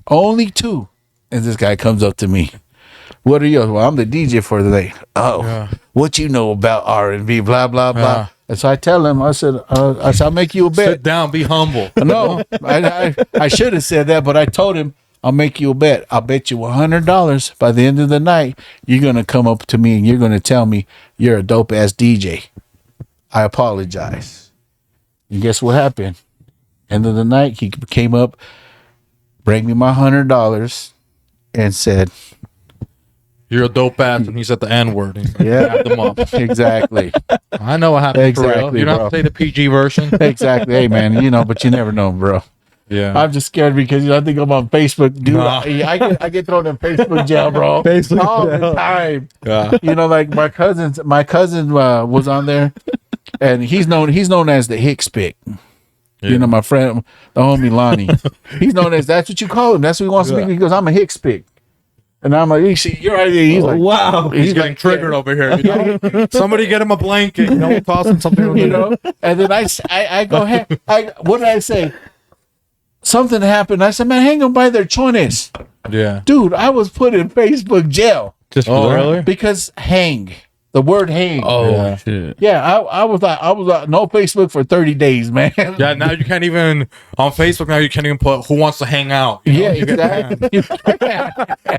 Speaker 2: Only two. And this guy comes up to me. What are you? Well, I'm the DJ for the day. Oh, what you know about R&B? Blah blah blah. And so I tell him, I said, I'll make you a bet.
Speaker 3: Sit down, be humble.
Speaker 2: No, I should have said that, but I told him, I'll make you a bet. I'll bet you $100 by the end of the night, you're going to come up to me and you're going to tell me you're a dope ass DJ. I apologize. And guess what happened? End of the night, he came up, bring me my $100 and said,
Speaker 3: You're a dope ass, and he said the N word.
Speaker 2: yeah,
Speaker 3: Them up.
Speaker 2: exactly.
Speaker 3: I know what happened. For real.
Speaker 2: Exactly,
Speaker 3: You don't
Speaker 2: bro.
Speaker 3: have to say the PG version.
Speaker 2: Exactly. Hey, man, but you never know, bro.
Speaker 3: Yeah.
Speaker 2: I'm just scared because I think I'm on Facebook, dude.
Speaker 3: Nah.
Speaker 2: I get thrown in Facebook jail, bro.
Speaker 1: Facebook
Speaker 2: all
Speaker 1: jail.
Speaker 2: the time.
Speaker 3: Yeah.
Speaker 2: Like my cousin was on there, and he's known as the Hicks pick.
Speaker 3: Yeah.
Speaker 2: My friend, the homie Lonnie. He's known as, that's what you call him. That's what he wants to be. He goes, I'm a Hicks pick, and I'm like, you're right. He's like,
Speaker 1: Wow.
Speaker 3: He's getting triggered over here. Somebody get him a blanket. We'll toss him something.
Speaker 2: And then I go, hey, what did I say? Something happened. I said, man, hang on by their chones.
Speaker 3: Yeah.
Speaker 2: Dude, I was put in Facebook jail
Speaker 1: Just
Speaker 3: really?
Speaker 2: because hang. The word hang.
Speaker 3: Yeah.
Speaker 1: shit.
Speaker 2: Yeah, I was like, no Facebook for 30 days, man.
Speaker 3: Yeah, now you can't even on Facebook. Now you can't even put who wants to hang out.
Speaker 2: Yeah, exactly.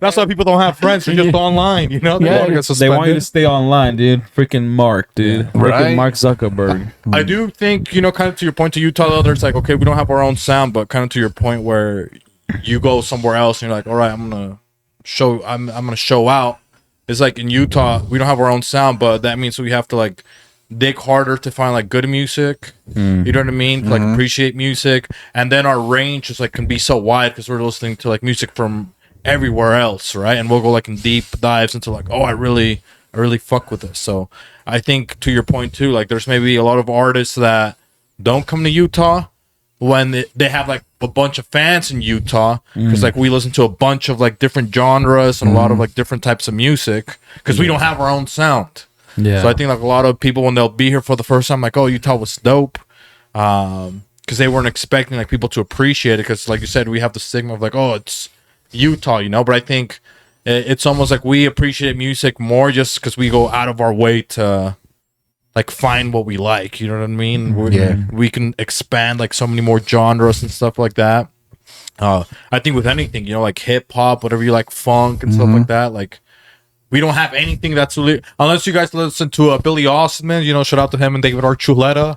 Speaker 3: That's why people don't have friends. They're just online. They
Speaker 2: Yeah.
Speaker 3: want to get
Speaker 1: They
Speaker 3: suspended.
Speaker 1: want you to stay online, dude. Freaking Mark, dude.
Speaker 2: Right.
Speaker 1: Freaking Mark Zuckerberg.
Speaker 3: I do think kind of to your point to Utah. Others like, okay, we don't have our own sound, but kind of to your point where you go somewhere else and you're like, all right, I'm gonna show out. It's like in Utah, we don't have our own sound, but that means we have to like dig harder to find like good music. You know what I mean? To, like appreciate music, and then our range is like can be so wide because we're listening to like music from everywhere else, right? And we'll go like in deep dives into like, oh, I really fuck with this. So I think to your point too, like there's maybe a lot of artists that don't come to Utah when they have like a bunch of fans in Utah because like we listen to a bunch of like different genres and a lot of like different types of music because we don't have our own sound.
Speaker 1: Yeah.
Speaker 3: So I think like a lot of people when they'll be here for the first time, like, oh, Utah was dope, because they weren't expecting like people to appreciate it because like you said, we have the stigma of like, oh, it's Utah, but I think it's almost like we appreciate music more just because we go out of our way to like find what we like, you know what I mean? We can expand like so many more genres and stuff like that. I think with anything, like hip hop, whatever you like, funk and stuff like that, like we don't have anything that's really, unless you guys listen to Billy Osmond, shout out to him and David Archuleta,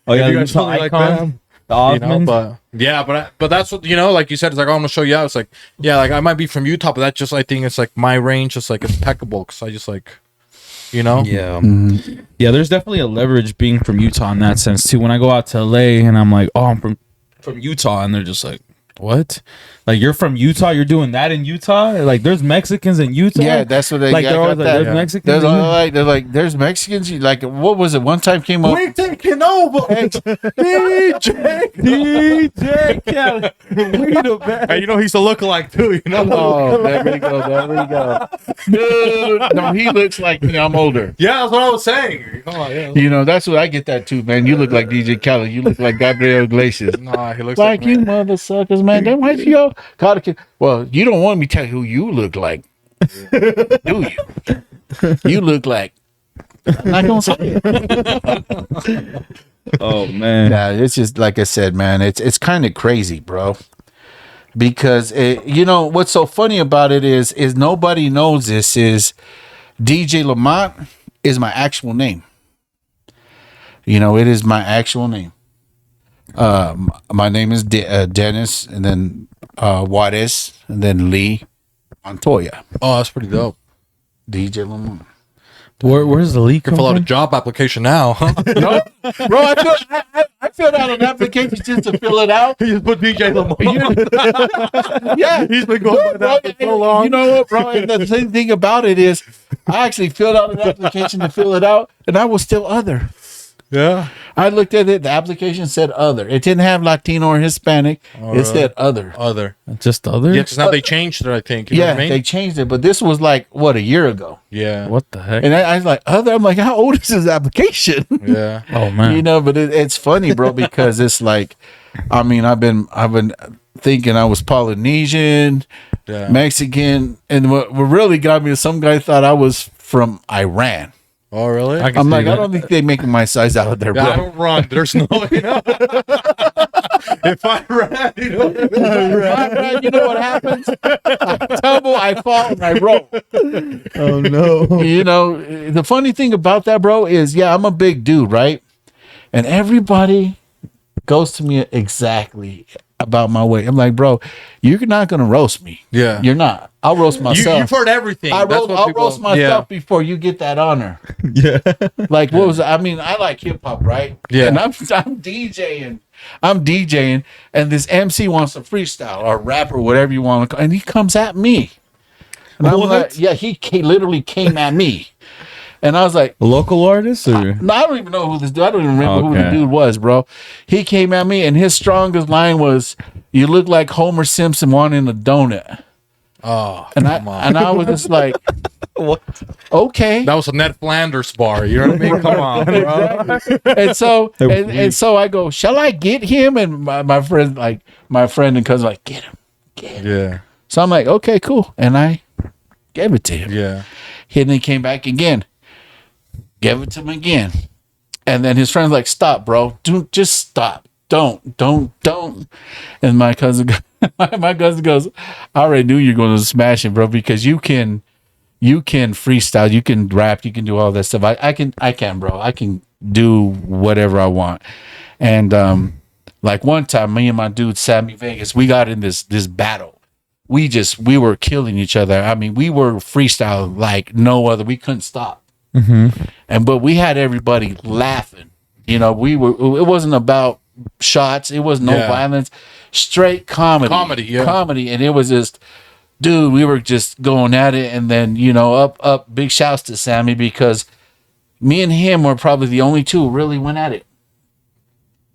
Speaker 1: Oh yeah,
Speaker 3: If you
Speaker 1: you
Speaker 3: guys
Speaker 1: saw
Speaker 3: really like
Speaker 1: Icon,
Speaker 3: them,
Speaker 1: the Osmonds.
Speaker 3: but yeah, but that's what like you said, it's like, oh, I'm gonna show you out. It's like, yeah, like I might be from Utah, but that just, I think it's like my range is like impeccable because I just like,
Speaker 1: Yeah. Yeah, there's definitely a leverage being from Utah in that sense too. When I go out to LA and I'm like, oh, I'm from Utah, and they're just like, what? Like, you're from Utah? You're doing that in Utah? Like, there's Mexicans in Utah?
Speaker 2: Yeah, that's what they
Speaker 1: like.
Speaker 2: got.
Speaker 1: They're always like, there's Mexicans.
Speaker 2: There's Mexicans. Like, what was it? One time came up.
Speaker 3: we taking over,
Speaker 1: DJ Kelly. We the best.
Speaker 3: Hey, he's a lookalike too,
Speaker 2: Oh, there we go. Dude, no, he looks like me. I'm older.
Speaker 3: Yeah, that's what I was saying. Oh, yeah.
Speaker 2: That's what I get that too, man. You look like DJ Khaled. You look like Gabriel Iglesias.
Speaker 3: Nah, he looks
Speaker 2: Like
Speaker 3: like
Speaker 2: you mother suckers, man. Then why you go? Well, you don't want me to tell you who you look like, do you? You look like. I'm not gonna say it.
Speaker 1: Oh man.
Speaker 2: Nah, it's just like I said, man. It's kind of crazy, bro. Because what's so funny about it is nobody knows this is DJ Leemont is my actual name. It is my actual name. My name is Dennis, and then Juarez, and then Lee Montoya.
Speaker 3: Oh, that's pretty dope.
Speaker 2: DJ Leemont.
Speaker 1: Where's the leak?
Speaker 3: Fill out a job application now.
Speaker 2: No, bro, I filled out an application just to fill it out.
Speaker 3: You just put DJ Leemont.
Speaker 2: Yeah,
Speaker 3: He's been going by that for so long.
Speaker 2: You know what, bro? And the same thing about it is, I actually filled out an application to fill it out, and I was still other.
Speaker 3: Yeah.
Speaker 2: I looked at it. The application said other. It didn't have Latino or Hispanic. It said other.
Speaker 3: Other.
Speaker 1: Just other?
Speaker 3: Yeah, because now they changed it, I think. You know
Speaker 2: Yeah,
Speaker 3: what I mean?
Speaker 2: they changed it, but this was like what, a year ago.
Speaker 3: Yeah.
Speaker 1: What the heck?
Speaker 2: And I was like, other. I'm like, how old is this application?
Speaker 3: Yeah.
Speaker 1: Oh man.
Speaker 2: You know, but it's funny, bro, because it's like, I mean, I've been thinking I was Polynesian,
Speaker 3: Yeah.
Speaker 2: Mexican, and what really got me is some guy thought I was from Iran.
Speaker 3: Oh, really?
Speaker 1: I can
Speaker 2: I'm
Speaker 1: see
Speaker 2: like, I
Speaker 1: that.
Speaker 2: don't think they making my size out of there, bro.
Speaker 3: I don't run. There's no. If I ran, you know.
Speaker 2: You know what happens? I tumble, I fall, and I roll.
Speaker 1: Oh no.
Speaker 2: You know, the funny thing about that, bro, is I'm a big dude, right? And everybody goes to me exactly about my weight. I'm like, bro, you're not gonna roast me.
Speaker 3: Yeah.
Speaker 2: You're not. I'll roast myself.
Speaker 3: You've heard everything.
Speaker 2: I'll
Speaker 3: That's what people-
Speaker 2: roast myself before you get that honor.
Speaker 1: Yeah.
Speaker 2: Like, what was I mean, I like hip hop, right?
Speaker 3: Yeah.
Speaker 2: And I'm DJing. And this MC wants to freestyle or rap or whatever you want to call, and he comes at me. And I'm
Speaker 1: What?
Speaker 2: like, he literally came at me. And I was like,
Speaker 1: A local artist or?
Speaker 2: no, I don't even know who this dude. I don't even remember who the
Speaker 1: Okay.
Speaker 2: dude was, bro. He came at me, and his strongest line was, "You look like Homer Simpson wanting a donut."
Speaker 3: Oh,
Speaker 2: And
Speaker 3: come on.
Speaker 2: I was just like,
Speaker 1: What?
Speaker 2: okay.
Speaker 3: That was a Ned Flanders bar. You know what I mean? Come on, bro.
Speaker 2: And so I go, shall I get him? And my friend and cousin like, get him.
Speaker 3: Yeah.
Speaker 2: So I'm like, okay, cool. And I gave it to him.
Speaker 3: Yeah.
Speaker 2: And he came back again. Gave it to him again. And then his friend's like, stop, bro. Just stop. Don't. And my cousin goes, I already knew you're going to smash him, bro, because you can freestyle, you can rap, you can do all that stuff. I can, bro. I can do whatever I want. And like one time, me and my dude Sammy Vegas, we got in this battle. We were killing each other. I mean, we were freestyle like no other. We couldn't stop. But we had everybody laughing. You know, it wasn't about shots. It was no violence. Straight comedy. Comedy. And it was just, dude, we were just going at it. And then, you know, up, big shouts to Sammy, because me and him were probably the only two who really went at it.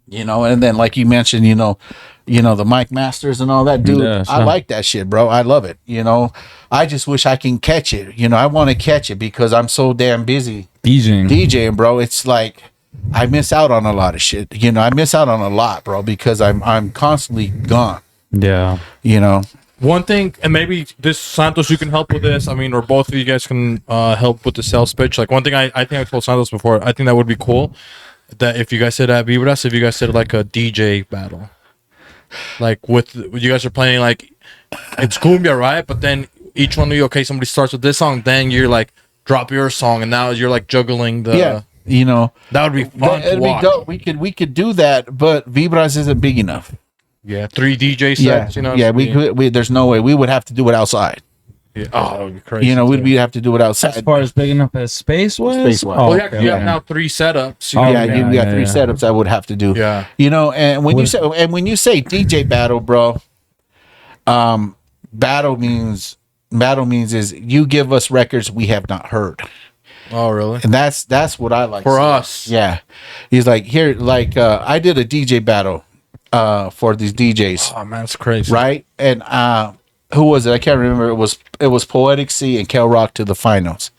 Speaker 2: You know, and then like you mentioned, you know, the Mike Masters and all that, dude.
Speaker 1: Yeah, sure.
Speaker 2: I like that shit, bro. I love it. You know, I just wish I can catch it. You know, I want to catch it because I'm so damn busy DJing, bro. It's like I miss out on a lot of shit. You know, I miss out on a lot, bro, because I'm constantly gone.
Speaker 1: Yeah.
Speaker 2: You know.
Speaker 3: One thing, and maybe this Santos, you can help with this. I mean, or both of you guys can help with the sales pitch. Like one thing, I think I told Santos before. I think that would be cool. That if you guys did at Vibras, if you guys did like a DJ battle, like with you guys are playing like it's Cumbia, right? But then each one of you, okay, somebody starts with this song, then you're like drop your song, and now you're like juggling the.
Speaker 2: You know,
Speaker 3: that would be fun to
Speaker 2: it'd be
Speaker 3: watch.
Speaker 2: dope. We could do that, but Vibras isn't big enough.
Speaker 3: Yeah, 3 DJ sets. You know.
Speaker 2: We there's no way. We would have to do it outside.
Speaker 3: Yeah. Oh, that would be crazy.
Speaker 2: You know, we'd have to do it outside.
Speaker 1: As far as big enough as space was?
Speaker 2: Space-wise.
Speaker 3: Well,
Speaker 1: okay.
Speaker 3: you have now 3 setups.
Speaker 1: Oh,
Speaker 2: You got 3 setups I would have to do.
Speaker 3: Yeah.
Speaker 2: You know, and when you say DJ battle, bro, battle means is you give us records we have not heard.
Speaker 3: Oh, really?
Speaker 2: And that's what I like
Speaker 3: For
Speaker 2: saying.
Speaker 3: us.
Speaker 2: Yeah. He's like, here, like I did a DJ battle for these DJs.
Speaker 3: Oh man, it's crazy.
Speaker 2: Right? And who was it? I can't remember. It was Poetic C and Kel Rock to the finals.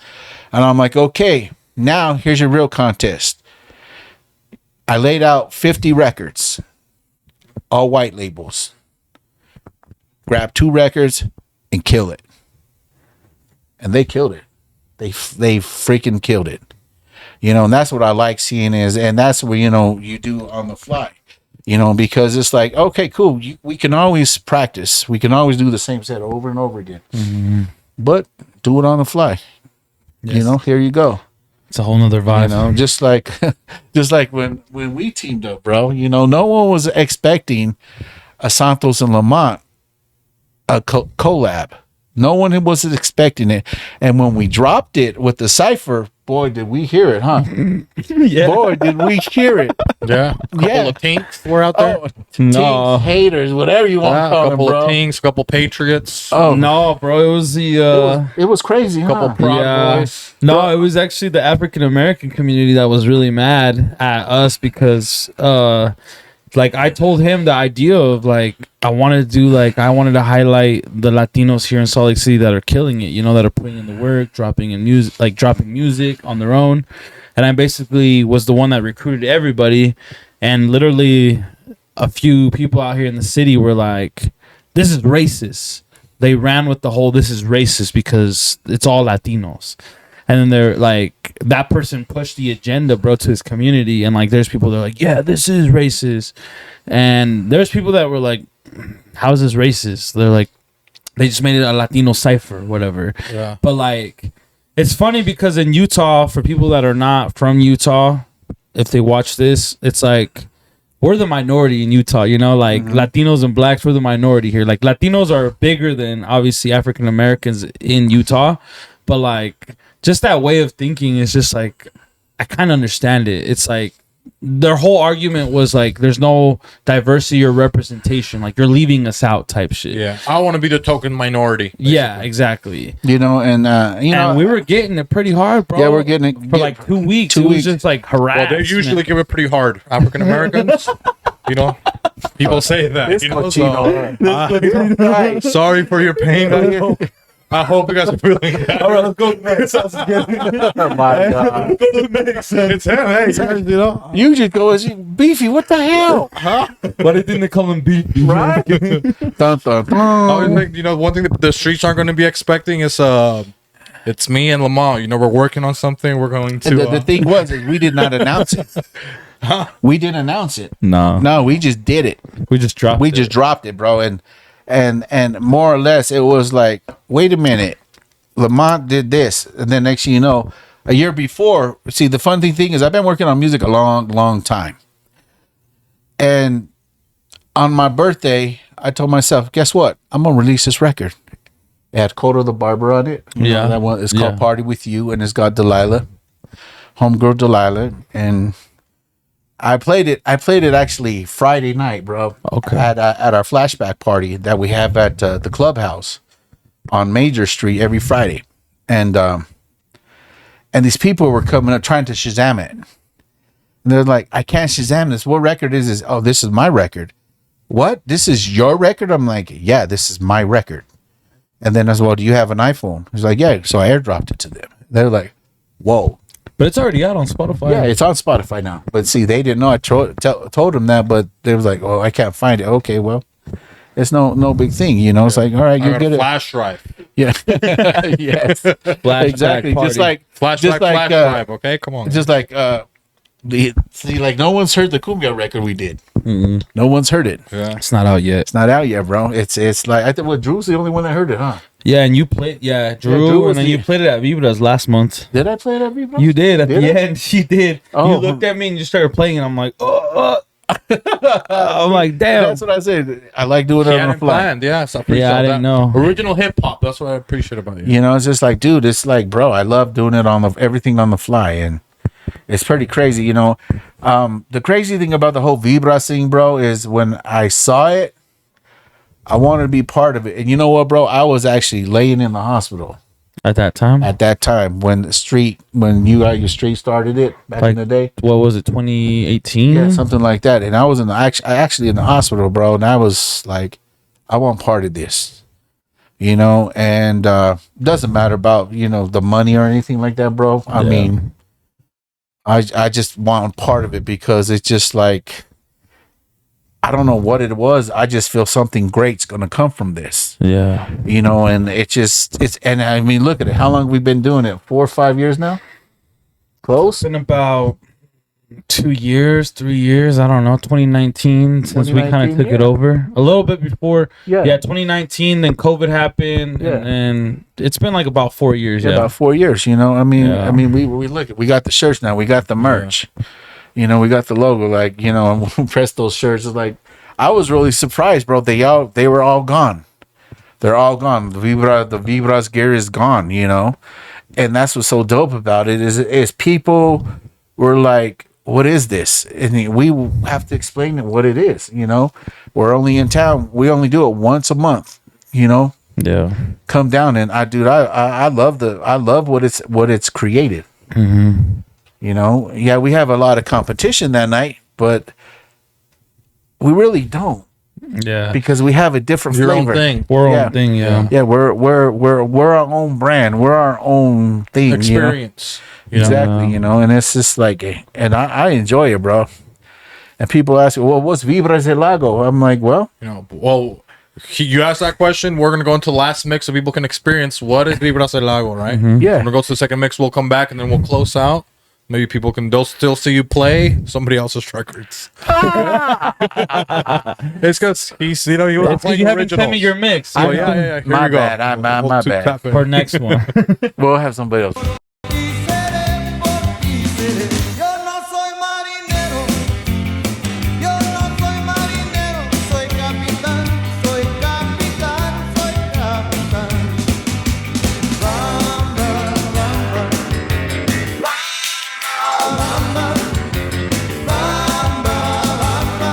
Speaker 2: And I'm like, okay, now here's your real contest. I laid out 50 records, all white labels. Grab 2 records and kill it. And they killed it. They freaking killed it. You know, and that's what I like seeing and that's what, you know, you do on the fly. You know, because it's like, okay, cool. We can always practice. We can always do the same set over and over again. Mm-hmm. But do it on the fly. Yes. You know, here you go.
Speaker 1: It's a whole nother vibe.
Speaker 2: You know, just like when we teamed up, bro. You know, no one was expecting a Santos and Leemont a collab. No one was expecting it. And when we dropped it with the cypher, boy, did we hear it, huh?
Speaker 1: Yeah.
Speaker 2: Boy, did we hear it.
Speaker 3: Yeah. Couple
Speaker 2: Yeah.
Speaker 3: of tinks were out there.
Speaker 2: Oh,
Speaker 1: No.
Speaker 2: Tinks, haters, whatever you want
Speaker 3: Yeah,
Speaker 2: to
Speaker 3: a
Speaker 2: call them,
Speaker 3: couple
Speaker 2: bro.
Speaker 3: of tinks, a couple patriots.
Speaker 2: Oh,
Speaker 1: No, bro. It was the
Speaker 2: it was crazy,
Speaker 3: couple
Speaker 2: huh?
Speaker 3: Proud Boys.
Speaker 1: No, it was actually the African American community that was really mad at us because like I told him the idea of like I wanted to highlight the Latinos here in Salt Lake City that are killing it, that are putting in the work, dropping music on their own. And I basically was the one that recruited everybody, and literally a few people out here in the city were like, this is racist. They ran with the whole this is racist because it's all Latinos. And then they're like, that person pushed the agenda, bro, to his community. And like, there's people that are like, yeah, this is racist. And there's people that were like, how is this racist? They're like, they just made it a Latino cipher, whatever.
Speaker 3: Yeah.
Speaker 1: But like, it's funny because in Utah, for people that are not from Utah, if they watch this, it's like, we're the minority in Utah, like Latinos and blacks, we're the minority here. Like Latinos are bigger than obviously African Americans in Utah. But like, just that way of thinking is just like, I kind of understand it. It's like their whole argument was like, there's no diversity or representation. Like you're leaving us out type shit.
Speaker 3: Yeah. I want to be the token minority. Basically.
Speaker 1: Yeah, exactly.
Speaker 2: And
Speaker 1: we were getting it pretty hard, bro.
Speaker 2: Yeah, we're getting it
Speaker 1: for like 2 weeks.
Speaker 2: 2
Speaker 1: It was
Speaker 2: weeks.
Speaker 1: just like harassment.
Speaker 3: Well, they usually give it pretty hard. African Americans, people say that. Sorry for your pain. I hope you guys are feeling that.
Speaker 1: All right, let's go next.
Speaker 2: Oh my god!
Speaker 3: It's him, hey.
Speaker 2: You just go as beefy. What the hell?
Speaker 1: Why didn't they call him beef?
Speaker 2: Right? Dun, dun, dun.
Speaker 3: I always think, one thing that the streets aren't going to be expecting is it's me and Leemont. We're working on something. We're going to.
Speaker 2: And the thing was, is we did not announce it. We didn't announce it. No, we just did it.
Speaker 1: We just dropped
Speaker 2: We just dropped it, bro. And more or less, it was like, wait a minute, Leemont did this, and then next thing you know, a year before. See, the funny thing is, I've been working on music a long time, and on my birthday, I told myself, guess what? I'm gonna release this record. It had Coda the Barber on it. You know, that one is called Party With You, and it's got Delilah, homegirl Delilah, and I played it actually Friday night, bro.
Speaker 1: Okay.
Speaker 2: At our flashback party that we have at the clubhouse on Major Street every Friday, and these people were coming up trying to Shazam it. And they're like, I can't Shazam this. What record is this? Oh, this is my record. What? This is your record? I'm like, yeah, this is my record. And then I said, well, do you have an iPhone? He's like, yeah. So I airdropped it to them. They're like, whoa.
Speaker 1: But it's already out on Spotify.
Speaker 2: Yeah, it's on Spotify now. But see, they didn't know. I told them that, but they was like, "Oh, I can't find it." Okay, well, it's no big thing, It's like, all right, you're good.
Speaker 3: Flash drive.
Speaker 2: Yeah, yes,
Speaker 1: Flashback
Speaker 2: exactly.
Speaker 1: party.
Speaker 2: Just like
Speaker 3: Flash
Speaker 2: like,
Speaker 3: drive. Okay, come on.
Speaker 2: just like like no one's heard the Cumbia record we did. No one's heard it.
Speaker 3: Yeah.
Speaker 1: It's not out yet.
Speaker 2: It's not out yet, bro. It's like I think Drew's the only one that heard it, huh?
Speaker 1: Yeah, and you played. Yeah, Drew,
Speaker 2: Drew was
Speaker 1: and then you played it at Vibras last month.
Speaker 2: Did I play that, bro?
Speaker 1: You did at
Speaker 2: Did
Speaker 1: the
Speaker 2: I?
Speaker 1: end. She did.
Speaker 2: Oh.
Speaker 1: You looked at me and you started playing, and I'm like, oh. I'm like, damn.
Speaker 2: That's what I said. I like doing it
Speaker 3: He
Speaker 2: on the
Speaker 3: hadn't
Speaker 2: fly.
Speaker 3: planned, yeah. So I
Speaker 1: Yeah, I didn't know.
Speaker 3: Original hip hop. That's what I appreciate about you.
Speaker 2: It's just like, dude, it's like, bro, I love doing it on everything on the fly, and it's pretty crazy, The crazy thing about the whole Vibras thing, bro, is when I saw it, I wanted to be part of it. And you know what, bro? I was actually laying in the hospital
Speaker 1: At that time?
Speaker 2: at that time when you got your street started it back in the day.
Speaker 1: What was it, 2018?
Speaker 2: Yeah, something like that. And I was actually in the hospital, bro. And I was like, I want part of this, and doesn't matter about, the money or anything like that, bro. I mean, I just want part of it because it's just like, I don't know what it was. I just feel something great's going to come from this.
Speaker 1: Yeah.
Speaker 2: And and I mean, look at it. How long have we been doing it? 4 or 5 years now? Close?
Speaker 1: It's been about 2 years, 3 years. I don't know. 2019 since we kind of took it over. A little bit before.
Speaker 2: Yeah.
Speaker 1: 2019. Then COVID happened.
Speaker 2: Yeah.
Speaker 1: And it's been like about 4 years. Yeah.
Speaker 2: About 4 years, I mean,
Speaker 1: Yeah.
Speaker 2: we look at, we got the shirts now. We got the merch. We got the logo, like, and press those shirts. It's like, I was really surprised, bro. They were all gone. They're all gone. The Vibras gear is gone, and that's what's so dope about it is people were like, what is this? And we have to explain what it is. You know, we're only in town. We only do it once a month. You know,
Speaker 1: Yeah.
Speaker 2: come down and I love what it's created.
Speaker 1: Mm-hmm.
Speaker 2: You know, yeah, we have a lot of competition that night, but we really don't
Speaker 1: Yeah.
Speaker 2: because we have a different
Speaker 3: Your
Speaker 2: flavor.
Speaker 3: own thing.
Speaker 1: We're
Speaker 2: Yeah.
Speaker 1: own thing. Yeah.
Speaker 2: Yeah, we're our own brand. We're our own thing.
Speaker 3: Experience.
Speaker 2: You know? Exactly. You know, and it's just like, and I enjoy it, bro. And people ask me, well, what's Vibras Del Lago? I'm like, well,
Speaker 3: You know, well, you asked that question. We're gonna go into the last mix so people can experience what is Vibras Del Lago, right?
Speaker 2: yeah.
Speaker 3: We're gonna go to the second mix. We'll come back and then we'll close out. Maybe people can they'll still see you play somebody else's records. It's because he's you was
Speaker 1: It's 'cause
Speaker 3: playing
Speaker 1: you haven't
Speaker 3: originals.
Speaker 1: sent me your mix.
Speaker 3: Oh yeah. Here
Speaker 2: My
Speaker 3: you go.
Speaker 2: bad. My
Speaker 3: Two
Speaker 2: bad.
Speaker 3: cafe.
Speaker 1: For next one.
Speaker 2: We'll have somebody else.
Speaker 5: Y seré por ti seré. Yo no soy marinero, yo no soy marinero, soy capitán, soy capitán, soy capitán. Bamba, bamba, bamba, bamba, bamba,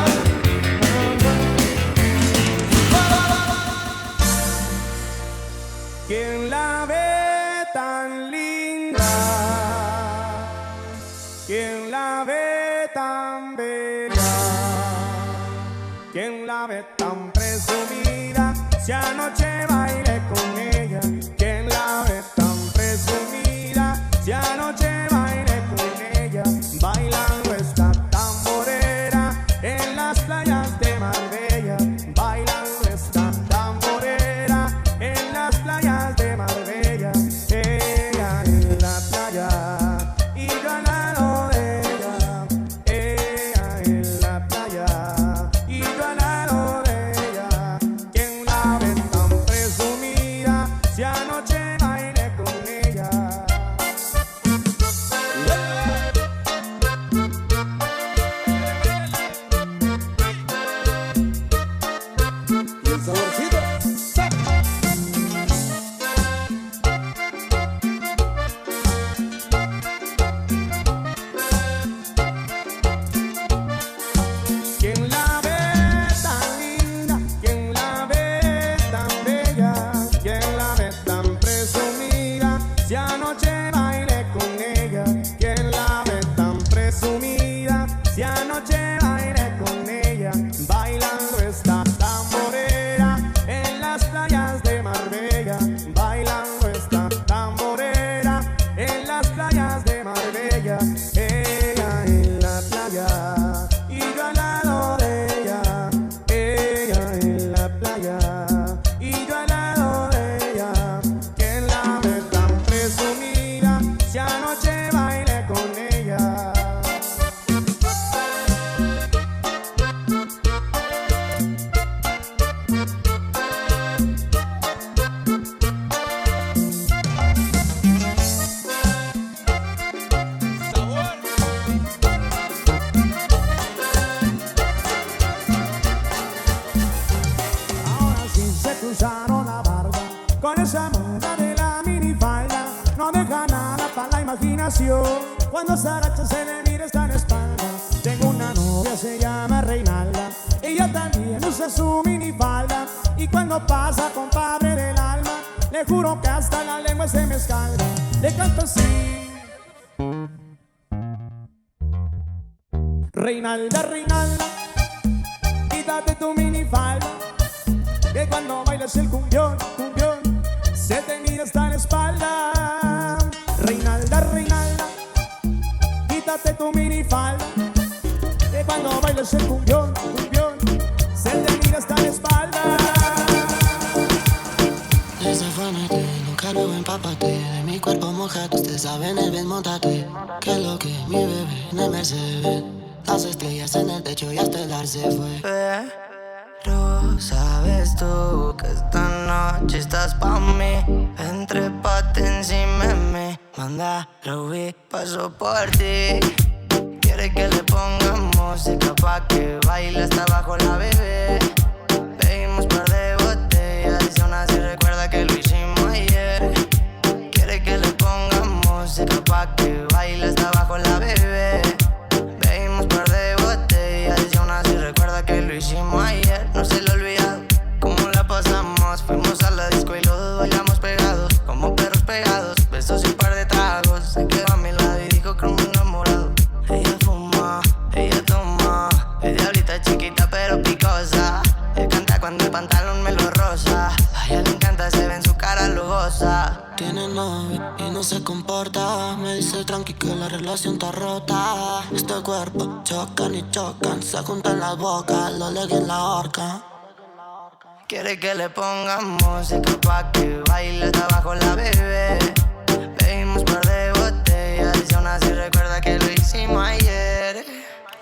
Speaker 5: ¿quién la ve tan linda? ¿Quién la ve tan bella? ¿Quién la ve tan presumida? Si anoche bailé con ella. ¿Quién la ve tan presumida? Si anoche bailé con ella. Bailando esta tamborera en las playas de Marbella. Bailando esta tamborera en las playas de Marbella. Ella en la playa y yo al lado de ella. Ella en la playa y yo al lado de ella. ¿Quién la ve tan presumida? Si anoche bailé con ella. Y el saborcito. ¿Quién la ve tan linda? ¿Quién la ve tan bella? ¿Quién la ve tan presumida? Si anoche bailé con ella. ¿Quién la ve tan presumida? Si anoche bailé con ella. Bailando esta tamborera en las playas de Marbella. Bailando esta tamborera en las playas de Marbella. Ella en la playa y yo al lado de ella. Ella en la playa y yo al lado de ella. ¿Quién la ve tan presumida? Si anoche bailé con ella. Ahora sí se cruzaron la barba con esa moda de la minifalda. No deja nada para la imaginación cuando Saracha se le mira esta en espalda. Tengo una novia, se llama Reinalda. Ella también usa su minifalda. Y cuando pasa, compadre del alma, le juro que hasta la lengua se me escalda. Le canto así: Reinalda, Reinalda, quítate tu minifalda, que cuando bailas el cumbión, cumbión, se te mira hasta la espalda. Reinalda, Reinalda, quítate tu minifalda, que cuando bailas el cumbión, cumbión, se te mira hasta la espalda.
Speaker 8: Desafánate, nunca luego empápate de mi cuerpo mojado. Usted sabe en el bien, montate. Que lo que mi bebé en el Mercedes. Las estrellas en el techo y hasta el ar se fue.
Speaker 9: Pero sabes tú que esta noche estás pa' mí. Entrépate encima de mí. Manda, Ruby, paso por ti. Quiere que le ponga música pa' que baile hasta abajo la bebé. Pedimos par de botellas y aún así recuerda que lo hicimos ayer. Quiere que le ponga pa' que baile hasta abajo la bebé. Bebimos par de botellas y aún así recuerda que lo hicimos ayer. No se lo olvidado cómo la pasamos. Fuimos a la disco y los dos bailamos pegados, como perros pegados. Besos y un par de tragos. Se quedó a mi lado y dijo que me enamorado. Ella fuma, ella toma. Es diablita chiquita pero picosa. Él canta cuando el pantalón me lo rosa. A ella le encanta, se ve en su cara lujosa.
Speaker 8: Tiene novio y no se comporta. Me dice tranqui que la relación está rota. Este cuerpo chocan y chocan. Se juntan las bocas, lo legui en la horca.
Speaker 9: Quiere que le pongamos música pa' que baile hasta abajo la bebé. Bebimos par de botellas y aún así recuerda que lo hicimos ayer.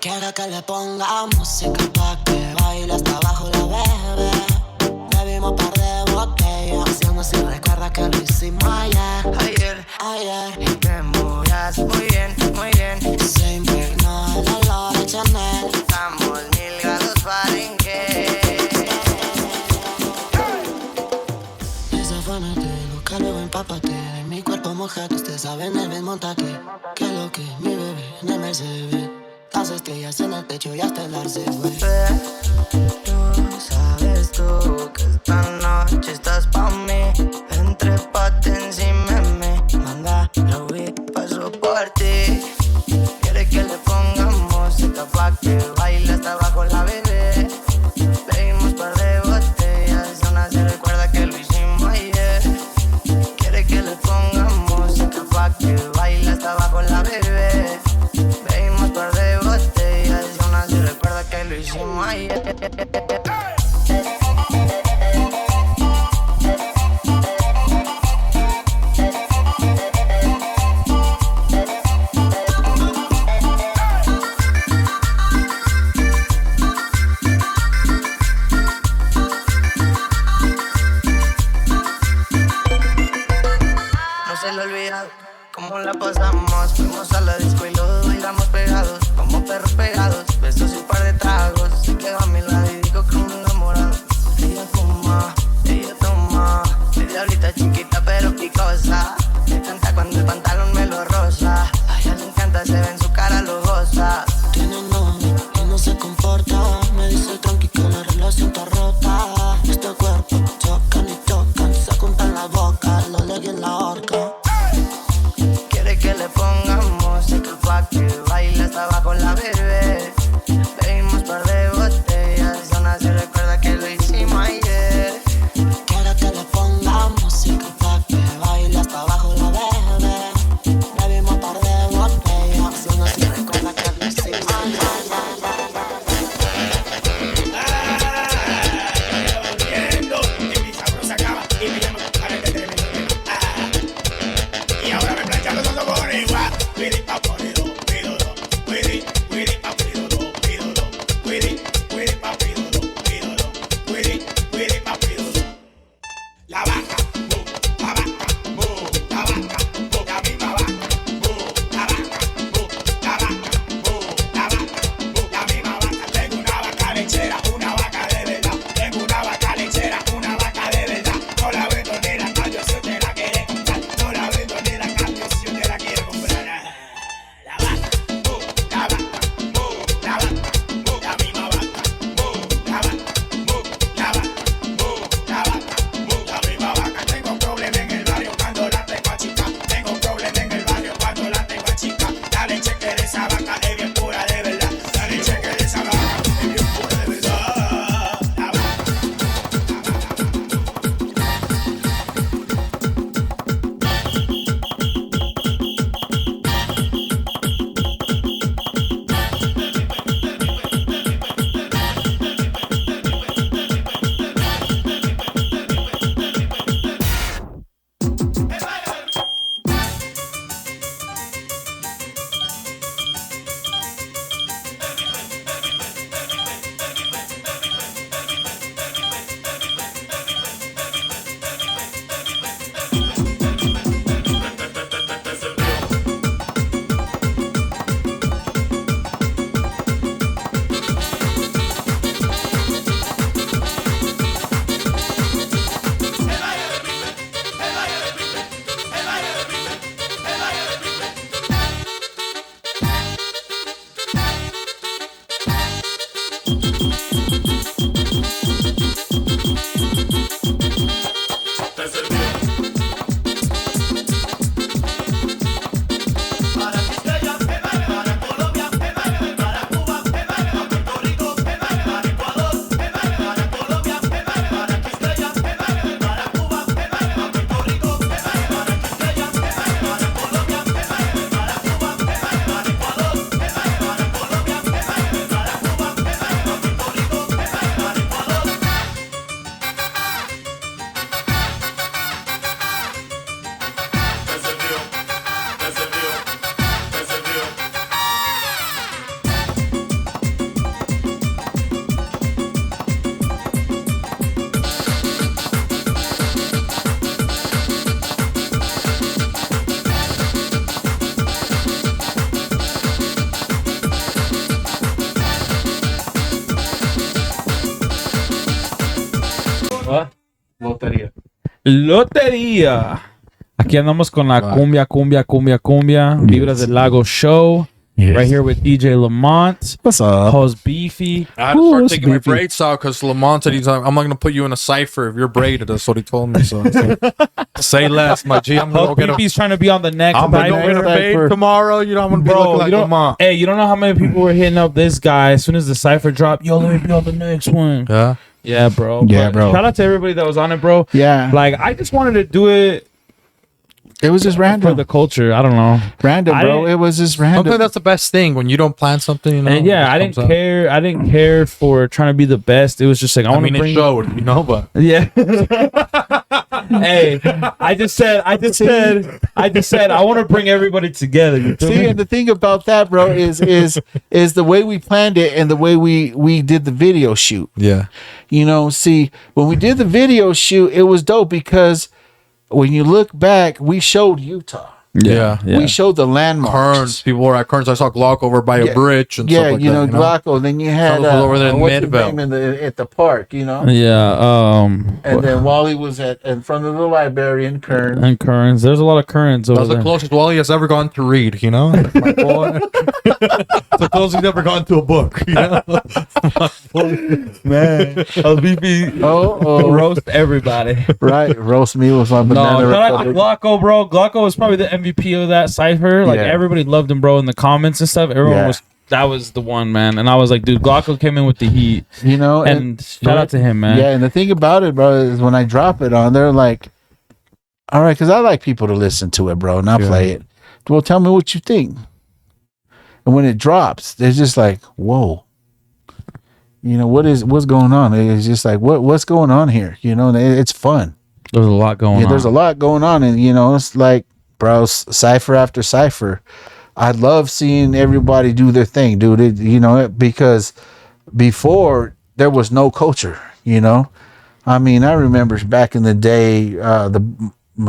Speaker 8: Quiere que le ponga música pa' que baile hasta abajo la bebé. Bebimos par de botellas y aún así recuerda que lo hicimos ayer.
Speaker 9: Y te movías muy bien, muy bien.
Speaker 8: Se impregnó el olor de Chanel.
Speaker 9: Estamos 1000 grados Fahrenheit.
Speaker 8: Esa fanático que luego empápate. De mi cuerpo mojado, usted sabe en el desmontate. Que lo que mi bebé en el Mercedes. Las estrellas en el techo y hasta el arce, güey.
Speaker 9: Tú sabes tú que esta noche estás pa' mí. Entrépate encima de mí. Manda, lo vi, paso por ti. Quiere que le pongamos música pa' que baile hasta abajo la bebé. Bebimos par de botellas y aún así recuerda que lo hicimos ayer. Quiere que le pongamos música pa' que baile hasta abajo la bebé. Bebimos par de botellas y aún así recuerda que lo hicimos ayer. No se lo olvida cómo la pasamos. Fuimos a la disco y los dos bailamos pegados, como perros pegados. Besos y un par de tragos. Se quedó a mi lado y dijo que me enamorado. Ella fuma, ella toma. Es diablita chiquita pero picosa. Me canta cuando el pantalón me lo rosa. A ella le encanta, se ve en su cara lujosa.
Speaker 8: Tiene novio y no se comporta. Me dice tranqui que la relación está rota. Este cuerpo chocan y chocan. Se juntan las bocas, lo legui en la horca.
Speaker 9: Quiere que le pongamos música pa' que baile hasta abajo la bebé. Bebimos par de botellas y aún así recuerda que lo hicimos ayer.
Speaker 8: Quiere que le ponga música pa' que baile hasta abajo la bebé. Bebimos par de botellas y aún así recuerda que lo hicimos ayer.
Speaker 7: Volviendo, y mi sabrosa cama, y me llama para este tremendo tema. Y ahora me planchan los dos con igual. Cuidi pa' ponido, pido do. Cuidi pa' pido do, pido do. Cuidi pa' pido do, pido do. Cuidi pa' pido do. La vaca, la vaca, la vaca, la misma vaca, la vaca, la vaca, la misma vaca. Tengo una vaca lechera, una vaca de verdad. Tengo una vaca lechera, una vaca de verdad. No la vendo ni la cambio si usted la quiere comprar. No la vendo ni la cambio si usted la quiere comprar. La vaca, la vaca, la vaca, la misma vaca, la vaca, la vaca, la vaca, la misma vaca. Tengo un problema en el barrio cuando la tengo a chica. Tengo un problema en el barrio cuando la tengo a chica. La leche que de esa vaca es bien pura de verdad. La leche que de esa vaca es bien pura de verdad. La vaca.
Speaker 2: Lotería.
Speaker 1: Lotería. Aquí andamos con la cumbia. Vibras Del Lago show.
Speaker 2: Yes.
Speaker 1: Right here with DJ Leemont.
Speaker 2: What's up?
Speaker 1: Host Beefy.
Speaker 3: I had to start
Speaker 2: it's
Speaker 3: taking my
Speaker 2: beefy.
Speaker 3: braids out because Lamont said I'm not going to put you in a cipher if you're braided. That's what he told me. So say less, my G. I'm going
Speaker 1: Host
Speaker 3: to get
Speaker 1: Beefy's trying to be on the next.
Speaker 3: I'm gonna
Speaker 1: night.
Speaker 3: go get a fade
Speaker 2: Cipher.
Speaker 3: tomorrow. You know, I'm gonna be
Speaker 1: Bro,
Speaker 3: looking like
Speaker 1: you don't,
Speaker 3: Lamont.
Speaker 1: hey, you don't know how many people were hitting up this guy as soon as the cipher dropped. Yo, let me be on the next one.
Speaker 3: Yeah.
Speaker 1: Yeah, bro.
Speaker 2: Yeah,
Speaker 1: But
Speaker 2: bro.
Speaker 1: Shout out to everybody that was on it, bro.
Speaker 2: Yeah.
Speaker 1: Like, I just wanted to do it
Speaker 2: It was just
Speaker 1: for
Speaker 2: random.
Speaker 1: the culture. I don't know.
Speaker 2: Random,
Speaker 1: I
Speaker 2: bro.
Speaker 1: didn't-
Speaker 2: It was just random.
Speaker 3: Sometimes that's the best thing when you don't plan something. You know.
Speaker 1: And yeah,
Speaker 3: it
Speaker 1: I
Speaker 3: just
Speaker 1: didn't
Speaker 3: comes out.
Speaker 1: care. I didn't care for trying to be the best. It was just like I
Speaker 3: I
Speaker 1: want
Speaker 3: mean,
Speaker 1: to bring.
Speaker 3: it showed, you know, but
Speaker 1: Yeah. Hey, I just said, I want to bring everybody together. You feel
Speaker 2: See,
Speaker 1: me?
Speaker 2: and the thing about that, bro, is the way we planned it and the way we did the video shoot.
Speaker 3: yeah,
Speaker 2: You know, see, when we did the video shoot, it was dope because when you look back, we showed Utah.
Speaker 3: yeah.
Speaker 2: We showed the landmarks.
Speaker 3: Kerns, people were at Kerns. I saw Glock over by a bridge and
Speaker 2: Yeah,
Speaker 3: stuff like
Speaker 2: you know,
Speaker 3: that.
Speaker 2: Glocko. Then you had
Speaker 3: Some was over there in
Speaker 2: what's his
Speaker 3: Midvale.
Speaker 2: name at the park, you know.
Speaker 1: Yeah.
Speaker 2: And then Wally was in front of the library in Kern.
Speaker 1: And currents. There's a lot of currents over
Speaker 3: That's the
Speaker 1: there.
Speaker 3: closest Wally has ever gone to read, you know? Like my boy. The closest he's ever gone to a book, you know?
Speaker 1: Man, LBB
Speaker 2: Oh,
Speaker 1: roast everybody.
Speaker 2: right. Roast me was on Banana
Speaker 1: No, shout out to
Speaker 2: Republic.
Speaker 1: Glocko, bro. Glocko was probably the MVP of that cipher. Like
Speaker 2: Yeah.
Speaker 1: everybody loved him, bro, in the comments and stuff. Everyone
Speaker 2: Yeah.
Speaker 1: that was the one, man. And I was like, dude, Glocko came in with the heat.
Speaker 2: You know,
Speaker 1: And shout out to him, man.
Speaker 2: Yeah, and the thing about it, bro, is when I drop it on, they're like, all right, because I like people to listen to it, bro, not play it. Well, tell me what you think. And when it drops, they're just like, whoa. You know, what's going on? It's just like, what's going on here? You know, and it's fun.
Speaker 1: There's a lot going on.
Speaker 2: There's a lot going on, and you know, it's like, bro, cipher after cipher. I love seeing everybody do their thing, dude. You know, because before there was no culture. You know, I mean, I remember back in the day, the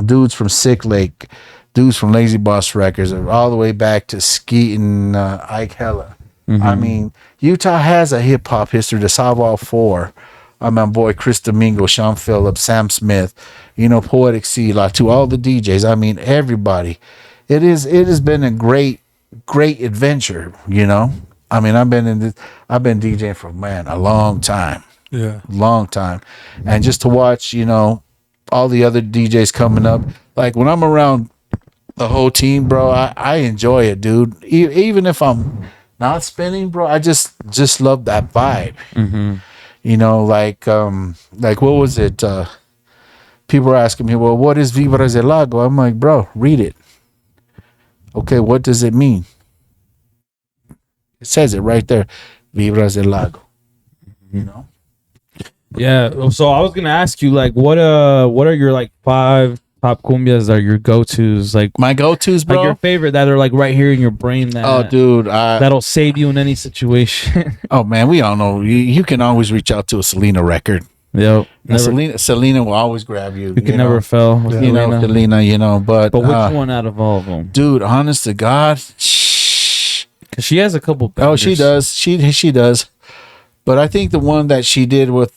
Speaker 2: dudes from Sick Lake, dudes from Lazy Boss Records, all the way back to Skeet and Ike Hella. I mean, Utah has a hip hop history. The Salval Four. My boy Chris Domingo, Sean Phillips, Sam Smith, you know, Poetic Sea, like to all the DJs. I mean, everybody. It has been a great adventure, you know. I mean, I've been DJing for a long time.
Speaker 3: Yeah.
Speaker 2: Long time. And just to watch, you know, all the other DJs coming up. Like when I'm around the whole team, bro, I enjoy it, dude. Even if I'm not spinning, bro, I just love that vibe. You know, like what was it? People are asking me, well, what is Vibras Del Lago? I'm like, bro, read it. Okay, what does it mean? It says it right there. Vibras Del Lago. You know?
Speaker 1: Yeah. So I was gonna ask you, like, what are your like 5 top cumbias are your go-tos? Like
Speaker 2: My go-tos, bro.
Speaker 1: like your favorite that are like right here in your brain that
Speaker 2: Oh, dude.
Speaker 1: that'll save you in any situation.
Speaker 2: Oh, man, we all know. You can always reach out to a Selena record.
Speaker 1: Yep.
Speaker 2: And Selena will always grab you.
Speaker 1: You can never fail with
Speaker 2: You know,
Speaker 1: Selena.
Speaker 2: Selena, you know. But
Speaker 1: But which one out of all of them?
Speaker 2: dude, honest to God,
Speaker 1: Because she has a couple.
Speaker 2: oh, she
Speaker 1: bangers.
Speaker 2: does. She does. But I think the one that she did with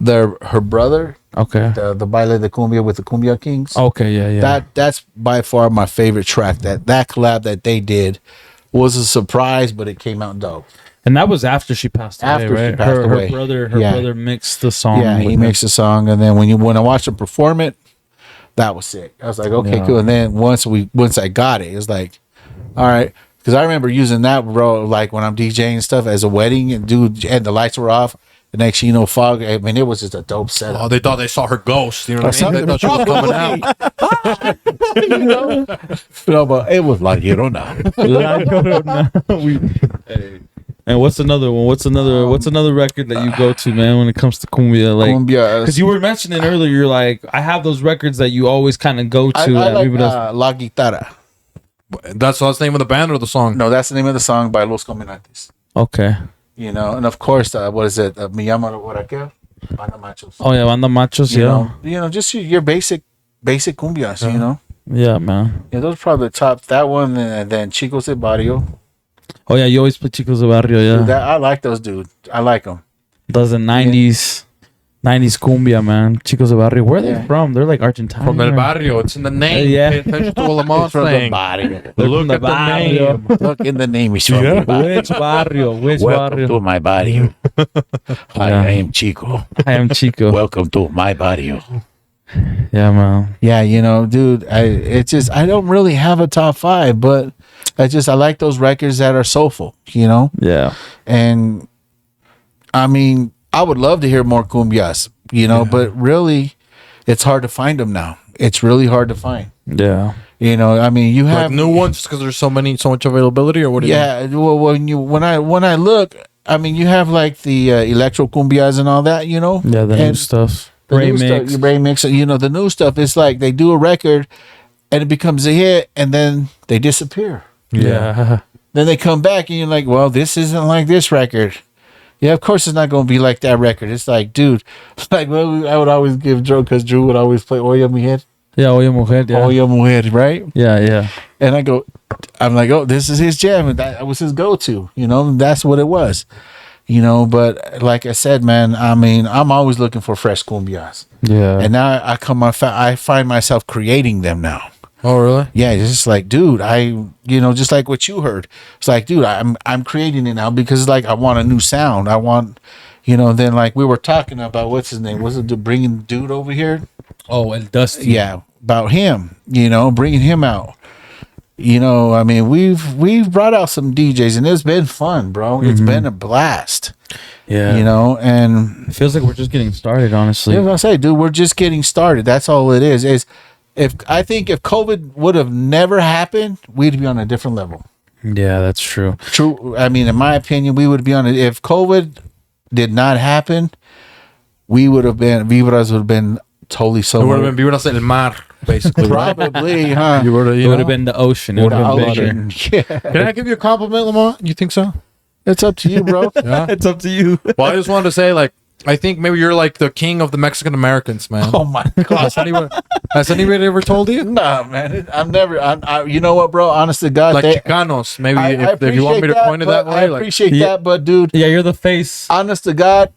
Speaker 2: her brother,
Speaker 1: Okay.
Speaker 2: the Baile de Cumbia with the Cumbia Kings.
Speaker 1: Okay. Yeah. Yeah.
Speaker 2: That's by far my favorite track. That collab that they did was a surprise, but it came out dope.
Speaker 1: And that was after she passed away,
Speaker 2: After she
Speaker 1: right?
Speaker 2: passed
Speaker 1: her
Speaker 2: away.
Speaker 1: brother
Speaker 2: Yeah.
Speaker 1: mixed the song.
Speaker 2: Yeah, he
Speaker 1: with
Speaker 2: makes a song, and then when I watched him perform it, that was sick. I was like, okay,
Speaker 1: Yeah.
Speaker 2: cool. And then once I got it, it was like, all right, because I remember using that, bro, like when I'm DJing and stuff as a wedding, and the lights were off. The next, thing you know, fog. I mean, it was just a dope setup.
Speaker 3: Oh, they thought they saw her ghost. You know what I mean? They
Speaker 2: something.
Speaker 3: thought she was coming out.
Speaker 2: You know? No, but it was like, you don't know.
Speaker 1: And what's another one? What's another record that you go to, man, when it comes to cumbia? Like,
Speaker 2: Cumbia.
Speaker 1: because you were mentioning earlier, you're like, I have those records that you always kind of go to.
Speaker 2: I
Speaker 1: that
Speaker 2: like
Speaker 1: maybe doesn't-
Speaker 2: La Guitarra.
Speaker 3: That's the name of the band or the song?
Speaker 2: No, that's the name of the song by Los Combinantes.
Speaker 1: Okay.
Speaker 2: You know, and of course, what is it? Mi llamo Guaraqueo, Banda Machos.
Speaker 1: Oh yeah, Banda Machos.
Speaker 2: You
Speaker 1: Yeah.
Speaker 2: know, just your basic cumbias. You know,
Speaker 1: Yeah, man.
Speaker 2: yeah, those are probably the top. That one, and then Chicos de Barrio.
Speaker 1: Oh yeah, you always play Chicos de Barrio. Yeah.
Speaker 2: Dude, I like those dudes. I like them.
Speaker 1: Those in 90s 90s cumbia, man. Chicos de barrio. Where are they from? They're like Argentine.
Speaker 3: From El
Speaker 1: or-
Speaker 3: Barrio. It's in the name.
Speaker 1: Yeah.
Speaker 3: Pay attention to what Leemont's
Speaker 2: From the
Speaker 3: saying.
Speaker 2: body.
Speaker 1: They're
Speaker 3: Look
Speaker 1: from the
Speaker 3: at the
Speaker 1: barrio.
Speaker 3: name.
Speaker 2: Look in the name. He's from the body.
Speaker 1: Which barrio? Which
Speaker 2: Welcome
Speaker 1: barrio?
Speaker 2: to my barrio. Hi,
Speaker 1: Yeah.
Speaker 2: I am Chico.
Speaker 1: I am Chico.
Speaker 2: Welcome to my barrio.
Speaker 1: Yeah, man.
Speaker 2: Yeah, you know, dude, I don't really have a top 5, but I like those records that are soulful, you know?
Speaker 1: Yeah.
Speaker 2: And I mean, I would love to hear more cumbias, you know, but really it's hard to find them now. It's really hard to find.
Speaker 1: Yeah.
Speaker 2: You know, I mean, you have
Speaker 3: Like new ones because there's so much availability, or what? Do you mean?
Speaker 2: yeah, well, when I look, I mean, you have like the electro cumbias and all that, you know?
Speaker 1: Yeah, the new
Speaker 2: And
Speaker 1: stuff.
Speaker 2: the new
Speaker 1: Remix.
Speaker 2: stuff, remix, you know, the new stuff. It's like they do a record and it becomes a hit and then they disappear.
Speaker 1: Yeah.
Speaker 2: Then they come back and you're like, well, this isn't like this record. Yeah, of course it's not going to be like that record. It's like, dude, like well, I would always give Drew, because Drew would always play Oye Mujer.
Speaker 1: Yeah, Oye Mujer. Yeah.
Speaker 2: Oye Mujer, right?
Speaker 1: Yeah, yeah.
Speaker 2: And I'm like, oh, this is his jam. And that was his go-to, you know, and that's what it was, you know. But like I said, man, I mean, I'm always looking for fresh cumbias.
Speaker 1: Yeah.
Speaker 2: And now I find myself creating them now.
Speaker 3: Oh, really?
Speaker 2: Yeah, it's just like, dude, just like what you heard. It's like, dude, I'm creating it now because like I want a new sound. I want, you know, then like we were talking about what's his name? Was it bringing the dude over here?
Speaker 1: Oh, El Dusty.
Speaker 2: Yeah, about him, you know, bringing him out. You know, I mean, we've brought out some DJs and it's been fun, bro. It's been a blast.
Speaker 1: Yeah.
Speaker 2: You know, and
Speaker 1: It feels like we're just getting started, honestly.
Speaker 2: yeah, what I say, dude, we're just getting started. That's all it is. If COVID would have never happened, we'd be on a different level.
Speaker 1: Yeah, that's true.
Speaker 2: True. I mean, in my opinion, we would be on it. If COVID did not happen, Vibras would have been totally
Speaker 3: It would
Speaker 2: somewhere.
Speaker 3: have been Vibras del Mar, basically. Right?
Speaker 2: Probably, huh?
Speaker 3: You would have,
Speaker 1: It would have been the ocean. It would have been bigger.
Speaker 2: Yeah.
Speaker 3: Can I give you a compliment, Leemont? You think so?
Speaker 2: It's up to you, bro.
Speaker 3: Yeah.
Speaker 1: It's up to you.
Speaker 3: Well, I just wanted to say, like, I think maybe you're like the king of the Mexican Americans, man.
Speaker 2: Oh my god.
Speaker 3: Has anybody ever told you?
Speaker 2: Nah, man. I'm never. You know what, bro? Honest to God,
Speaker 3: Like Chicanos, maybe
Speaker 2: I
Speaker 3: if you want me to
Speaker 2: appreciate
Speaker 3: coin it that
Speaker 2: but
Speaker 3: way.
Speaker 2: I
Speaker 3: Like,
Speaker 2: appreciate
Speaker 1: Yeah.
Speaker 2: that, but dude,
Speaker 1: Yeah, you're the face.
Speaker 2: honest to God,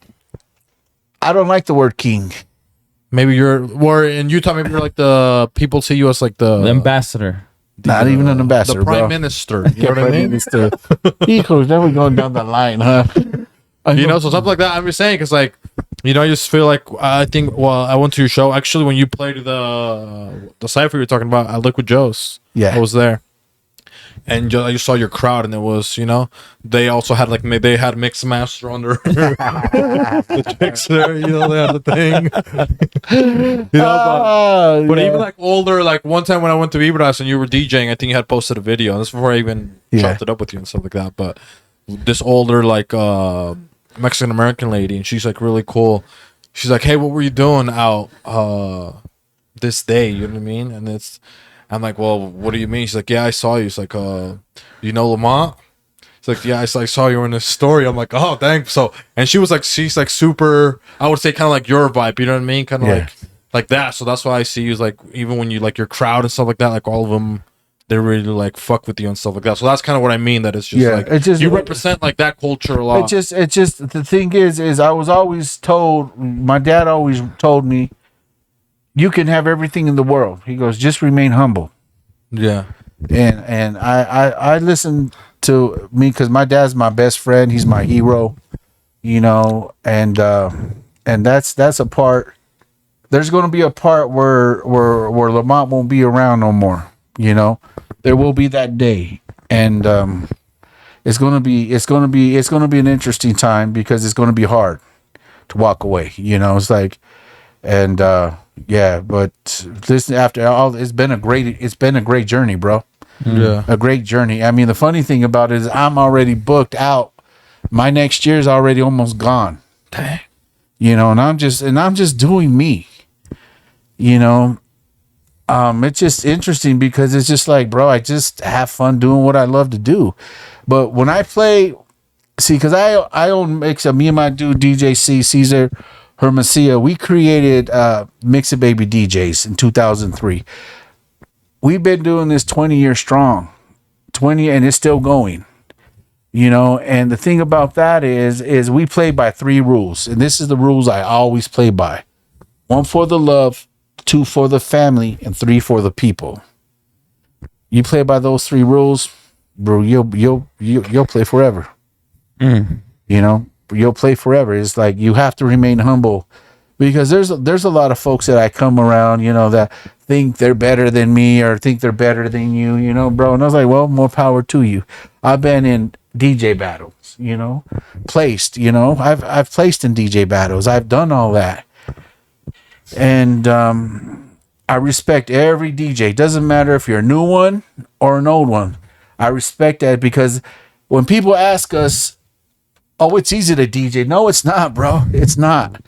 Speaker 2: I don't like the word king.
Speaker 3: maybe or in Utah, maybe you're like the people see you as like the
Speaker 1: The ambassador.
Speaker 2: Not even an ambassador,
Speaker 3: the prime
Speaker 2: bro.
Speaker 3: minister. You know what I mean?
Speaker 2: Hijos, now we're going down the line, huh?
Speaker 3: You know, so something like that. I'm just saying, because like, you know, I just feel like I think. Well, I went to your show actually when you played the cipher you were talking about at Liquid Joe's.
Speaker 2: Yeah.
Speaker 3: I was there, and I just saw your crowd, and it was, you know, they also had like they had Mixx Master on their the chicks there. You know, they had the thing. You know, but
Speaker 2: yeah.
Speaker 3: even like older, like one time when I went to Vibras and you were DJing, I think you had posted a video. And this is before I even chopped it up with you and stuff like that. But this older like Mexican American lady, and she's like really cool. She's like, "Hey, what were you doing out this day?" You know what I mean? And I'm like, "Well, what do you mean?" She's like, "Yeah, I saw you." It's like, "You know Leemont?" It's like, "Yeah, I saw you in this story." I'm like, "Oh, thanks." So, and she's like super, I would say kind of like your vibe. You know what I mean? Kind of like that. So that's why I see you as like, even when you like your crowd and stuff like that, like all of them, they really like fuck with you and stuff like that. So that's kind of what I mean. That it's just like
Speaker 2: it's just,
Speaker 3: you represent like that culture a lot.
Speaker 2: It just the thing is I was always told, my dad always told me, you can have everything in the world. He goes, just remain humble.
Speaker 3: Yeah.
Speaker 2: And I listen to me because my dad's my best friend. He's my hero, you know, and that's a part. There's going to be a part where Leemont won't be around no more. You know, there will be that day, and it's going to be an interesting time because it's going to be hard to walk away. You know, it's like, and yeah, but listen, after all, it's been a great journey, bro.
Speaker 3: Yeah.
Speaker 2: A great journey. I mean, the funny thing about it is I'm already booked out. My next year's already almost gone.
Speaker 3: Dang.
Speaker 2: You know, and I'm just doing me. You know, it's just interesting because it's just like, bro, I just have fun doing what I love to do. But when I play, see, because I own Mixx, me and my dude DJ Caesar Hermesia, we created Mixx Baby DJs in 2003. We've been doing this 20 years strong, 20, and it's still going. You know, and the thing about that is we play by 3 rules, and this is the rules I always play by: 1 for the love, 2 for the family, and 3 for the people. You play by those 3 rules, bro. You'll play forever. You know, you'll play forever. It's like you have to remain humble, because there's a lot of folks that I come around, you know, that think they're better than me or think they're better than you, you know, bro. And I was like, well, more power to you. I've been in DJ battles, you know, placed, you know, I've placed in DJ battles. I've done all that. And I respect every DJ. Doesn't matter if you're a new one or an old one. I respect that, because when people ask us, oh, it's easy to DJ. No, it's not, bro. It's not.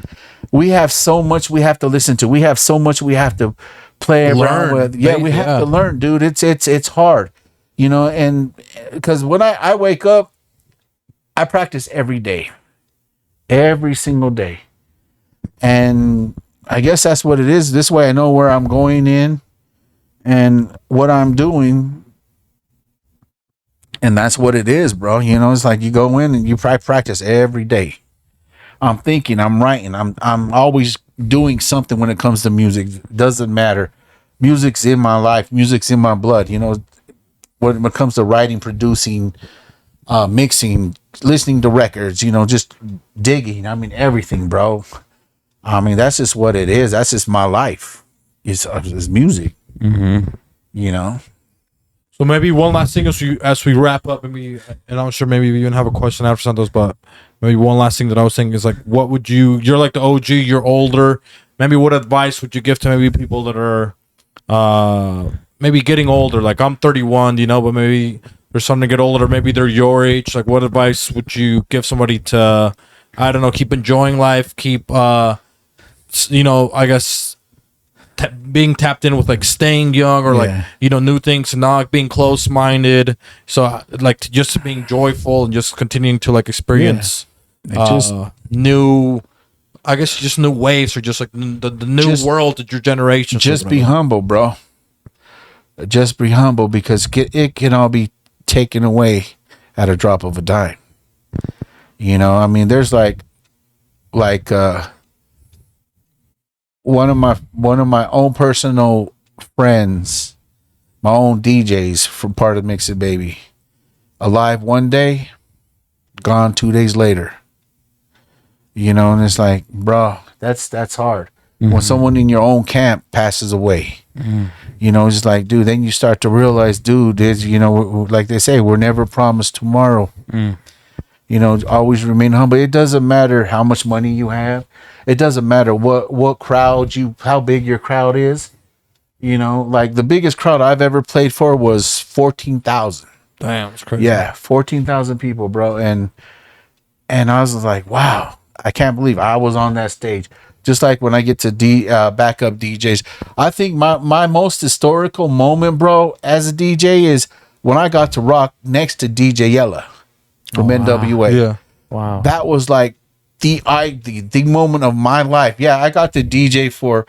Speaker 2: We have so much we have to listen to. We have so much we have to play around with. Yeah, we have to learn, dude. It's hard, you know. And because when I wake up, I practice every day, every single day, and I guess that's what it is. This way, I know where I'm going in and what I'm doing. And that's what it is, bro. You know, it's like you go in and you practice every day. I'm thinking, I'm writing, I'm always doing something when it comes to music. Doesn't matter. Music's in my life. Music's in my blood. You know, when it comes to writing, producing, mixing, listening to records, you know, just digging. I mean, everything, bro. I mean, that's just what it is. That's just my life. It's music. You know.
Speaker 3: So maybe one last thing as we wrap up, maybe, and I'm sure maybe we even have a question after Santos, but maybe one last thing that I was thinking is like, what would you're like the OG, you're older, maybe what advice would you give to maybe people that are maybe getting older? Like I'm 31, you know, but maybe there's something to get older, maybe they're your age. Like what advice would you give somebody to, I don't know, keep enjoying life, keep, you know, I guess, being tapped in with like staying young or like, you know, new things and not being close-minded. So like just being joyful and just continuing to like experience new, I guess just new waves or just like the new world that your generation.
Speaker 2: Just be humble, bro. Just be humble, because it can all be taken away at a drop of a dime. You know, I mean, there's like one of my own personal friends, my own DJs from part of Mixx It Baby, alive one day, gone 2 days later. You know, and it's like, bro, that's hard. When someone in your own camp passes away, you know, it's like, dude, then you start to realize, dude, is, you know, like they say, we're never promised tomorrow. You know, always remain humble. It doesn't matter how much money you have. It doesn't matter what crowd how big your crowd is. You know, like the biggest crowd I've ever played for was 14,000.
Speaker 3: Damn, it's crazy.
Speaker 2: Yeah, 14,000 people, bro. And I was like, wow, I can't believe I was on that stage. Just like when I get to backup DJs, I think my most historical moment, bro, as a DJ is when I got to rock next to DJ Yella from NWA.
Speaker 3: Yeah.
Speaker 1: Wow.
Speaker 2: That was like the moment of my life. Yeah, I got to DJ for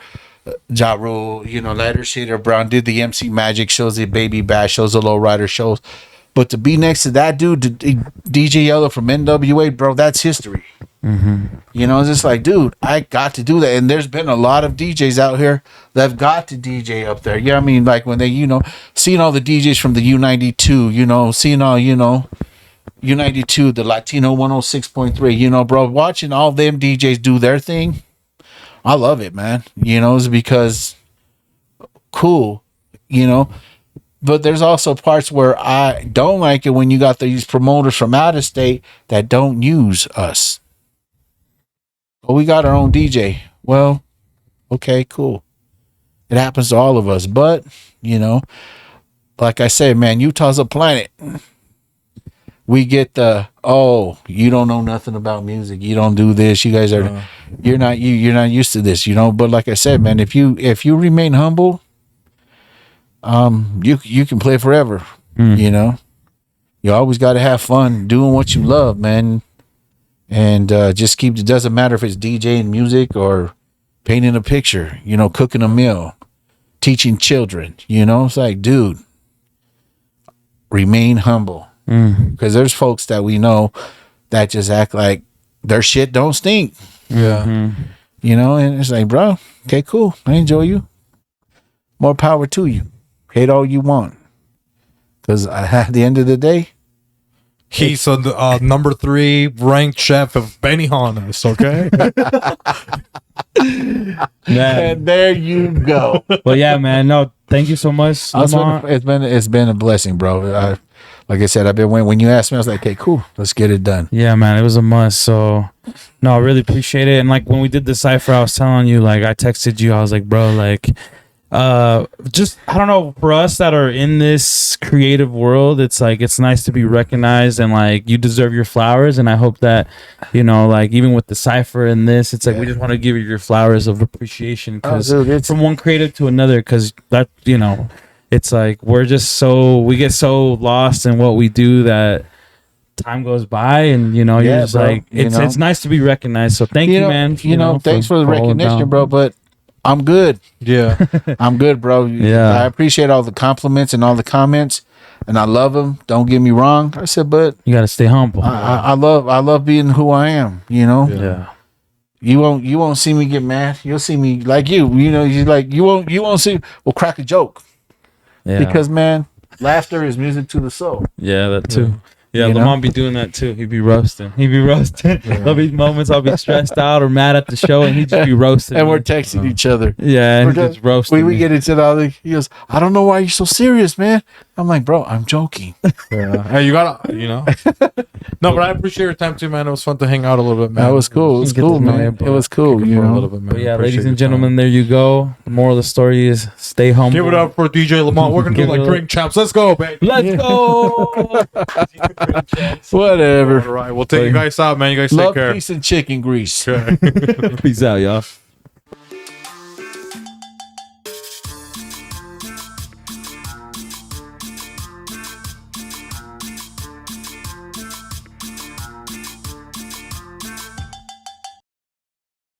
Speaker 2: Ja Rule, you know, Lighter Shader Brown, did the MC Magic shows, the Baby Bash shows, the Lowrider shows. But to be next to that dude, DJ Yella from NWA, bro, that's history. You know, it's just like, dude, I got to do that. And there's been a lot of DJs out here that have got to DJ up there. Yeah, I mean, like when they, you know, seeing all the DJs from the U92, you know, seeing all, you know, U92, the Latino 106.3, you know, bro, watching all them DJs do their thing, I love it, man. You know, it's because cool, you know. But there's also parts where I don't like it when you got these promoters from out of state that don't use us. But we got our own DJ. Well, okay, cool. It happens to all of us. But, you know, like I said, man, Utah's a planet. We get the, oh, you don't know nothing about music. You don't do this. You guys are, you're not used to this, you know. But like I said, man, if you remain humble, you can play forever. You know, you always got to have fun doing what you love, man. And just it doesn't matter if it's DJing music or painting a picture, you know, cooking a meal, teaching children, you know. It's like, dude, remain humble. Because there's folks that we know that just act like their shit don't stink.
Speaker 3: Yeah.
Speaker 2: You know, and it's like, bro, okay, cool. I enjoy you. More power to you. Hate all you want. Because at the end of the day,
Speaker 3: He's a number 3 ranked chef of Benihana's, okay?
Speaker 1: Man.
Speaker 2: and there you go.
Speaker 1: But yeah, man. No, thank you so much, Leemont.
Speaker 2: It's been a blessing, bro. Like I said, I've been when you asked me, I was like, okay, cool, let's get it done.
Speaker 1: Yeah, man, it was a must. So, no, I really appreciate it. And like when we did the cipher, I was telling you, like I texted you, I was like, bro, like, just I don't know, for us that are in this creative world, it's like it's nice to be recognized and like you deserve your flowers. And I hope that, you know, like even with the cipher and this, it's like we just want to give you your flowers of appreciation because from one creative to another, because that, you know. It's like we get so lost in what we do that time goes by, and you know, you're just bro, like it's nice to be recognized. So thank you, man.
Speaker 2: You know, thanks for the recognition, bro. But I'm good.
Speaker 3: Yeah,
Speaker 2: I'm good, bro.
Speaker 1: Yeah,
Speaker 2: I appreciate all the compliments and all the comments, and I love them. Don't get me wrong. I said, but
Speaker 1: you got to stay humble.
Speaker 2: I love being who I am. You know.
Speaker 1: Yeah.
Speaker 2: You won't see me get mad. You'll see me like you. You know, you won't see. We'll crack a joke.
Speaker 1: Yeah.
Speaker 2: Because man, laughter is music to the soul.
Speaker 1: Yeah, that too. Yeah, Leemont be doing that too. He'd be roasting. There'll be moments I'll be stressed out or mad at the show, and he'd just be roasting.
Speaker 2: And we're texting each other.
Speaker 1: Yeah, and just roasting.
Speaker 2: We get into that. He goes, I don't know why you're so serious, man. I'm like, bro, I'm joking.
Speaker 3: Yeah. Hey, you gotta, you know. No, but I appreciate your time too, man. It was fun to hang out a little bit, man.
Speaker 2: That was cool. It was cool, man. It was cool. You know.
Speaker 3: A little bit, man.
Speaker 1: But yeah, ladies and gentlemen, there you go. The moral of the story is stay humble.
Speaker 3: Give it up for DJ Leemont. We're gonna do like drink champs. Let's go, baby.
Speaker 1: Let's go.
Speaker 2: Whatever.
Speaker 3: All right, we'll take you guys out, man. You guys
Speaker 2: Love,
Speaker 3: take care.
Speaker 2: peace, and chicken grease.
Speaker 3: Okay.
Speaker 1: Peace out, y'all.